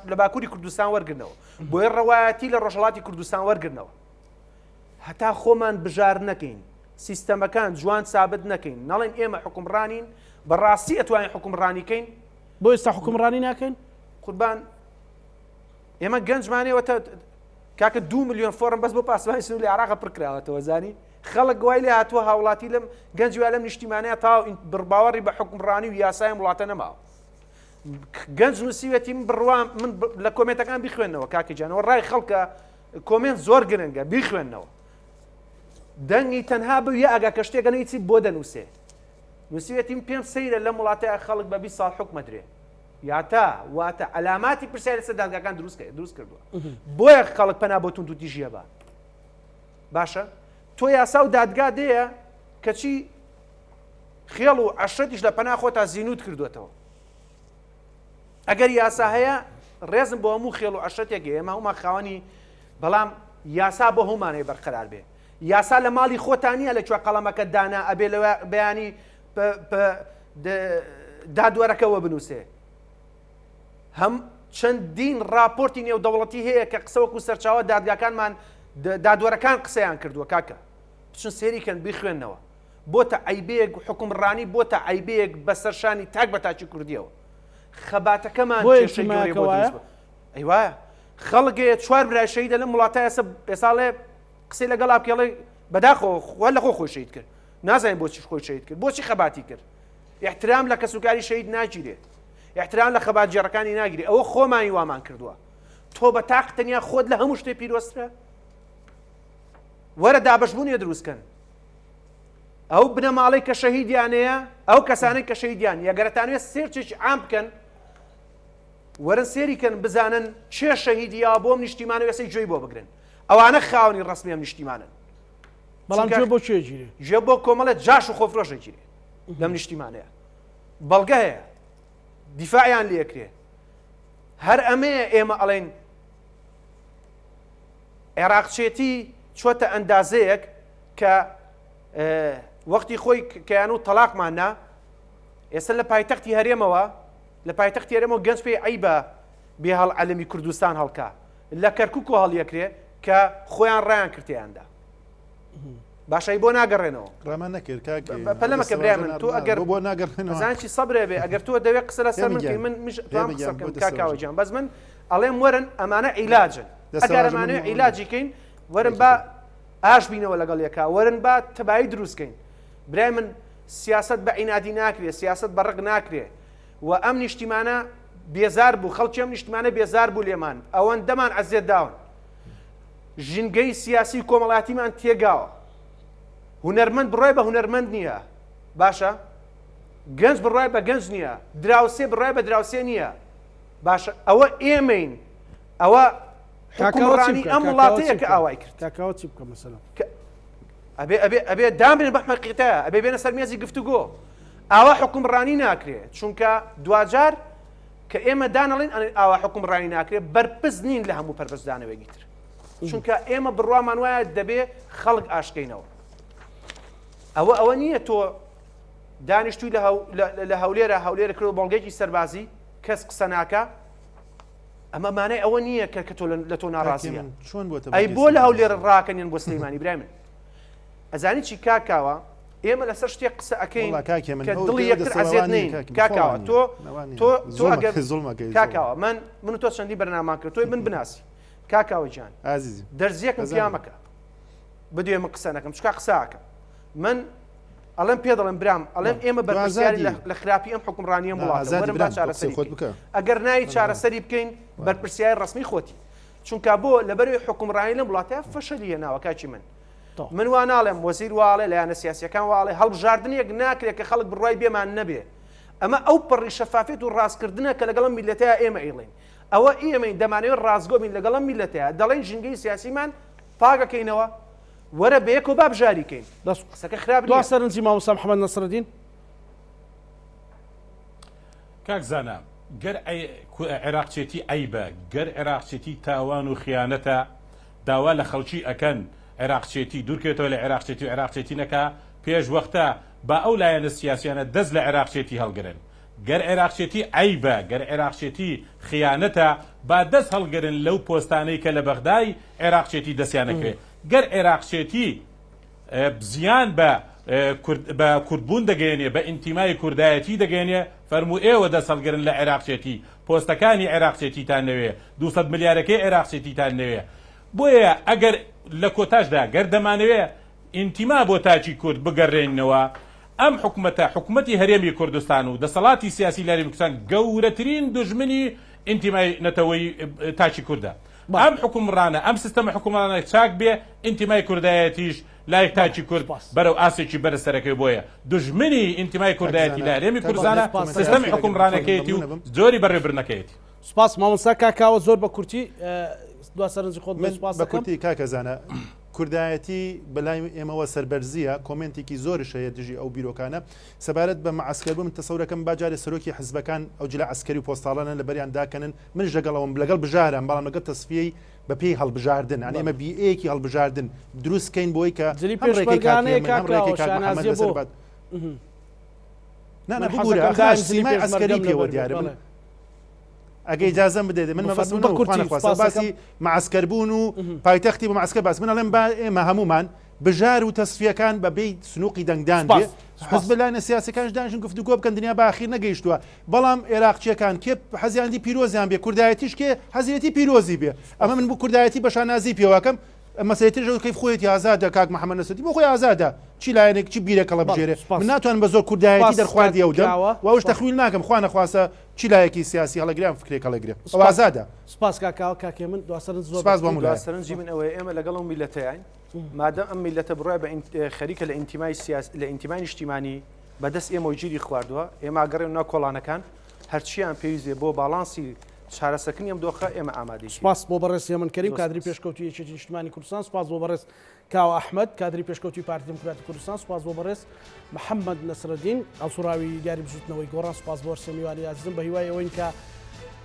لە باکووری کوردستان وەرگرنەوە بۆی ڕەوایەتی لە ڕۆژهەڵاتی کوردستان وەرگرنەوە هەتا خۆمان بژار نەکەین سیستەمەکان جوان سابت نەکەین نەڵێن ئێمە حکومڕانین بەڕاستی ئەتوانین حکومڕانیکەین بۆ ئێستا حکومڕانی ناکەین قوربان ئێمە گەنجمانەوەتە کاکە 2 ملیۆن فۆرم بەس بۆ پاسمانی سنووری عێراق پڕکراوەتەوە زانی خەڵک گوای لێ هاتووە هاوڵاتی لەم گەنجوای لەم نیشتیمانەیە تا بڕباوەڕی بە حکومڕانی و یاسای وڵاتە نەماوە گەنج نووسیوەتی من بڕوام من لە کۆمنتەکان بیخوێنەوە کاکی جانەوە ڕای خەڵکە کۆمنت زۆر گرنگە بیخوێنەوە دەنگی تەنها بوو یە ئەگە کە شتێکە نەیچیت بۆ دەنووسێ نووسیوەتیم پێم سەیرە لە وڵاتەیە خەڵک بە 20 ساڵ حکومە درێ یاتا واتە ئەلاماتی پرسیارە سەر دادگاکان دروست کردووە بۆیە خەڵک پەنا بۆ تونند و تیژیە بە باشە تۆ یاسا و دادگا دەیە کەچی خێڵ و عەشرەتیش لە پەنا خۆتا زینوت کردوێتەوە ئەگەر یاسا هەیە ڕێزم بۆ هەموو خێڵ و عەشرەتێکی ئێمە هەمومان خاوەنی بەڵام یاسا بۆ هەمومانەیە بەرقەرار بێ یاسا لە ماڵی خۆتانیە لەکوێ قەڵەمەکە دانا ئەبێ لە بەیانی دادوەرەکەەوە بنووسێ هەم چەندین راپۆرتی نێودەوڵەتی هەیە کە قسەوەکو سەرچاوە دادگاکانمان دادوەرەکان قسەیان کردووە کاکە بچن سێریکەن بیخوێننەوە بۆتە عیبەیەک حکومڕانی بۆتە عیبەیەک بەسەرشانی تاک بە تاچی کوردیەوە خەباتەکەمان ئەیوایە خەڵگەیە چوار برای شەهیدە لەم وڵاتە ئێساڵێ قسەی لەگەڵ ئاپکێڵێ بەداخۆ لە خۆ خۆی شەهید کرد نازانین بۆچی خۆی شەهید کرد بۆچی خەباتی کرد احترام لە کەسوکاری شەهید ناگیرێت احترام لە خەباتجێڕەکانی ناگیری ئەوە خۆمانی وامان کردووە تۆ بە تاق تەنیا خۆت لە هەموو شتێ پیرۆسترە وەرە دابەشبوونیە دروستکەن ئەو بنەماڵەی کە شەهیدیانەیە ئەو کەسانەی کە شەهیدیان یەگەرەتانوێت سێرچێکی عام بکەن وەرن سێریکەن بزانن چێ شەهیدیا بۆم نیشتیمانە وێسەی گوێی بۆ بگرن ئەوانە خاوەنی ڕسمی ئەم نیشتیمانن بەڵام گوێ بۆ چێ گیرێ گوێ بۆ کۆمەڵە جاش و خۆفرۆشە گیرێ لەم نیشتیمانەیە بەڵگە هەیە دیفاعیان لێکرێ هەر ئەمەیە ئێمە ئەڵێن عێراقچێتی چۆتە ئەندازەیەک کە وەختی خۆی کەیان و تەلاقماننا ئێستا لە پایتەختی هەرێمەوە لە پایتەختی هەرێمەوە گەنج پێی عیبە بێ هەڵ عەلەمی کوردستان هەڵکا لە کەرکووک و هەڵیەکرێ کە خۆیان ڕایان کردیاندا باشایی بۆ ناگەڕێنەوە ڕامان نەکرد پەلەمەکە برای من تۆ ئەگەر بۆ ناگەڕێنەوە زانچی سەبرێ بێ ئەگەر تۆ دەوێت قسە لە سەر من کاکاوە جان بەس من ئەڵێم وەرن ئەمانە عیلاجن ئەگەر ئەمانەیە عیلاجیکەین وەرن بە ئاش بینەوە لەگەڵ یەکا وەرن بە تەبایی دروستکەین برای من سیاست بە عینادی ناکرێ سیاست بە ڕق ناکرێ و ئەم نیشتیمانە بێزار بوو خەڵکی ئەم نیشتیمانە بێزار بوو لێمان ئەوەندەمان عەزیەت داون ژینگەی سیاسی کۆمەڵاتیمان تێگاوە هونەرمەند بڕای بە هونەرمەند نییە باشە گەنج بڕای بە گەنج نییە دراوسێ بڕای بە دراوسێ نییە باشە ئەوە ئێمەین ئەوە حکومڕانی ئەم وڵاتەیە کە ئاوای کرد تاکاوە چی بکە مەسەلا ئەبێ دامرێن بە حەقیقەتە ئەبێ بێنە سەر مێزی گفتوگۆ ئاوا حکومڕانی ناکرێت چونکە دوجار کە ئێمە دانەڵێن ئاوا حکومڕانی ناکرێت بەرپرس نین لە هەموو پەرپرسدانەوەیەکی تر چونکە ئێمە بڕوامان وایە دەبێ خەڵک ئاشکەینەوە ئەوە نییە تۆ دانیشتووی لە هەولێرە کرد بەڵگەیەکی سەربازی کەس قسە ناکە ئەمە مانای ئەوە نییە کە تۆ لە تۆ ناڕازیە ئەی بۆ لە هەولێرە ڕاکەنیان بۆ سلەیمانی برای من ئەزانی چی کاکاوە ئێمە لەسەر شتێک قسە ئەەکەین کە دڵی یەکتر عەزیەت نین کاکاوە تۆ ئەگەر کاکاوە من و تۆ چەندی بەرنامان کرد تۆی من بناسی کاکاوە جان دەرزیەکم پیامەکە بدوێ من قسە نەکەم چکا قساکە من ئەڵێم پێ دەڵێم برام ئەڵێم ئێمە بەرپرسیاری لە خراپی ئەم حکومڕانیە وڵاتە وەرن با چارەسەری بکەین ئەگەر نایی چارەسەری بکەین بەرپرسیاری ڕسمی خۆتی چونکە بۆ لەبەروی حکومڕانی لەم وڵاتەیە فەشەلیە ناوە کاچی من وا ناڵێم وەزیر واڵێ لایەنە سیاسیەکان واڵێ هەڵبژاردنێک ناکرێت کە خەڵک بڕوای بێمان نەبێ ئەمە ئەو پەڕی شەفافێت و ڕاستکردنە کە لەگەڵم میلەتەیە ئێمە ئێڵێن ئەوە ئێمەی دەمانەوێت ڕازگۆبین لەگەڵم میلەتەیە دەڵێن ژنگەی سیاسیمان پاگەکەینەوە وەرە بەیەک و بابژاریکەین قسەکە خراپ دو سەرنجی مامۆستا محەممەد نەسرەدین کاک زانە گەر عێراقچێتی ئەیبە گەر عێراقچێتی تاوان و خیانەتە داوا لە خەڵکی ئەکەن عێراقچێتی دوورکێتەوە لە عێراقچێتی و عێراقچێتی نەکە پێش وەختە با ئەو لایەنە سیاسیانە دەست لە عێراقچێتی هەڵگرن گەر عێراقچێتی ئەیبە گەر عێراقچێتی خیانەتە با دەست هەڵگرن لەو پۆستانەی کە لە بەغدای عێراقچێتی دەستیانەکرێت گەر عێراقچێتی بزیان بە کوردبوون دەگەێنێ بە ئینتیمای کوردایەتی دەگەێنێ فەرموو ئێوە دەسەڵگرن لە عێراقچێتی پۆستەکانی عێراقچێتیتان نەوێ 200 ملیارەکەی عێراقچێتیتان نەوێ بۆیە ئەگەر لە کۆتاشدا گەر دەمانەوێ ئینتیما بۆ تاچی کورد بگەڕێنەوە ئەم حکومەتە حکومەتی هەرێمی کوردستان و دەسەڵاتی سیاسی لە هەرێمی کوردستان گەورەترین دژمنی ئینتیمای نەتەوەی تاچی کوردە ئەم حکومڕانە ئەم سیستەمە حکومڕانە چاک بێ ئینتیمای کوردایەتیش لای تاچی کورد بەرەو ئاسێکی بەرەسەرەکەی بۆیە دژمنی ئینتیمای کوردایەتی لە هەرێمی کوردستانە سیستەمی حکومڕانەکەیەتی و زۆری بەڕێبرنەکەیەتی سپاس مامۆستا کاکاوە زۆر بە کورتی دو سەرنجی خۆت بە کورتی کاکەزانە کوردایەتی بەلای ئێمەوە سەربەرزیە کۆمنتێکی زۆرش هەیە دژی ئەو بیرۆکانە سەبارەت بە معسکەربوو من تەسەورەکەم باجارێ سەرۆکی حزبەکان ئەو جلە عسکەری و پۆستاڵانە لە بەریان داکەنن من لەگەڵەوەم لەگەڵ بژارم بەڵام لەگەڵ تەسفیەی بە پێی هەڵبژاردن ئەنی ئەمە بیئەیەکی هەڵبژاردن دروستکەین بۆی کە سیمای عسکەری پێوە دیارە ئەگەی جازم بدەێت من مەبەستم باسی معسکەربوون و پایتەختی بە معسکەر باس من ئەڵێم با ئێمە هەمومان بژار و تەسفیەکان بەبێ سنووقی دەنگدان بێ حزب لایەنە سیاسەکانش دانیشن گفتوگۆ بکەن دنیا باخیر نەگەیشتووە بەڵام عێراقچیەکان کێ حەزیاندی پیرۆزیان بێ کوردایەتیش کێ حەزیەتی پیرۆزی بێ ئەمە من بۆ کوردایەتی بەشانازی پێوەکەم مەسەلەتی کەیف خۆیەتی ئازادە کاک محەممەد نەسرەدین بۆ خۆی ئازادە چی لایەنێک چی بیرێکەڵە بژێرێ من ناتوانم بە زۆر کوردایەتی دەرخواردی ئەو دەم وەش تەخویل ناکەم خوا نەخواسە چی لایەکی سیاسی هەڵەگرام فکرێک هەڵەگرێ ئەو ئازادە سپاس کاکاوە کاکێ من دو سەرنج زۆر سپاس بۆ مولای سەرنجی من ئەوەیە ئێمە لەگەڵ ئەو میلەتەیان مادەم ئەم میلەتە بڕای بە خەریکە لە ئینتیمای سیاسی لە ئینتیمای نیشتیمانی بەدەست ئێمە گیری خواردووە ئێمە ئەگەڕێن ناو کۆڵانەکان هەرچیان پێویستێ بۆ باڵانسی چارەسەکردنی ئەم دۆخە ئێمە ئامادەی سپاس بۆ بەڕێز هێمن کەریم کادری پێشکەوتوی یەکێتی نیشتیمانی کوردستان سپاس بۆ بەڕێز کاوە ئەحمەد کادری پێشکەوتوی پارتی دموکراتی کوردستان سپاس بۆ بەڕێز محەممەد نەسرەدین ئەوسوراوی دیاری بژوتنەوەی گۆڕان سپاس بۆ سەمیوانی عزیزم بە هیوای ئەوەی کە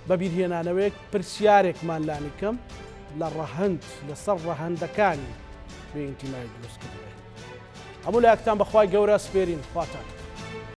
بەبیرهێنانەوەیەک پرسیارێکمان لانی کەم لە ڕەهەند لەسەر ڕەهەندەکانی بێ ئینتیمای دروستکردنەوەی هەموو لایەکتان بەخوای گەورە سپێرین خواتان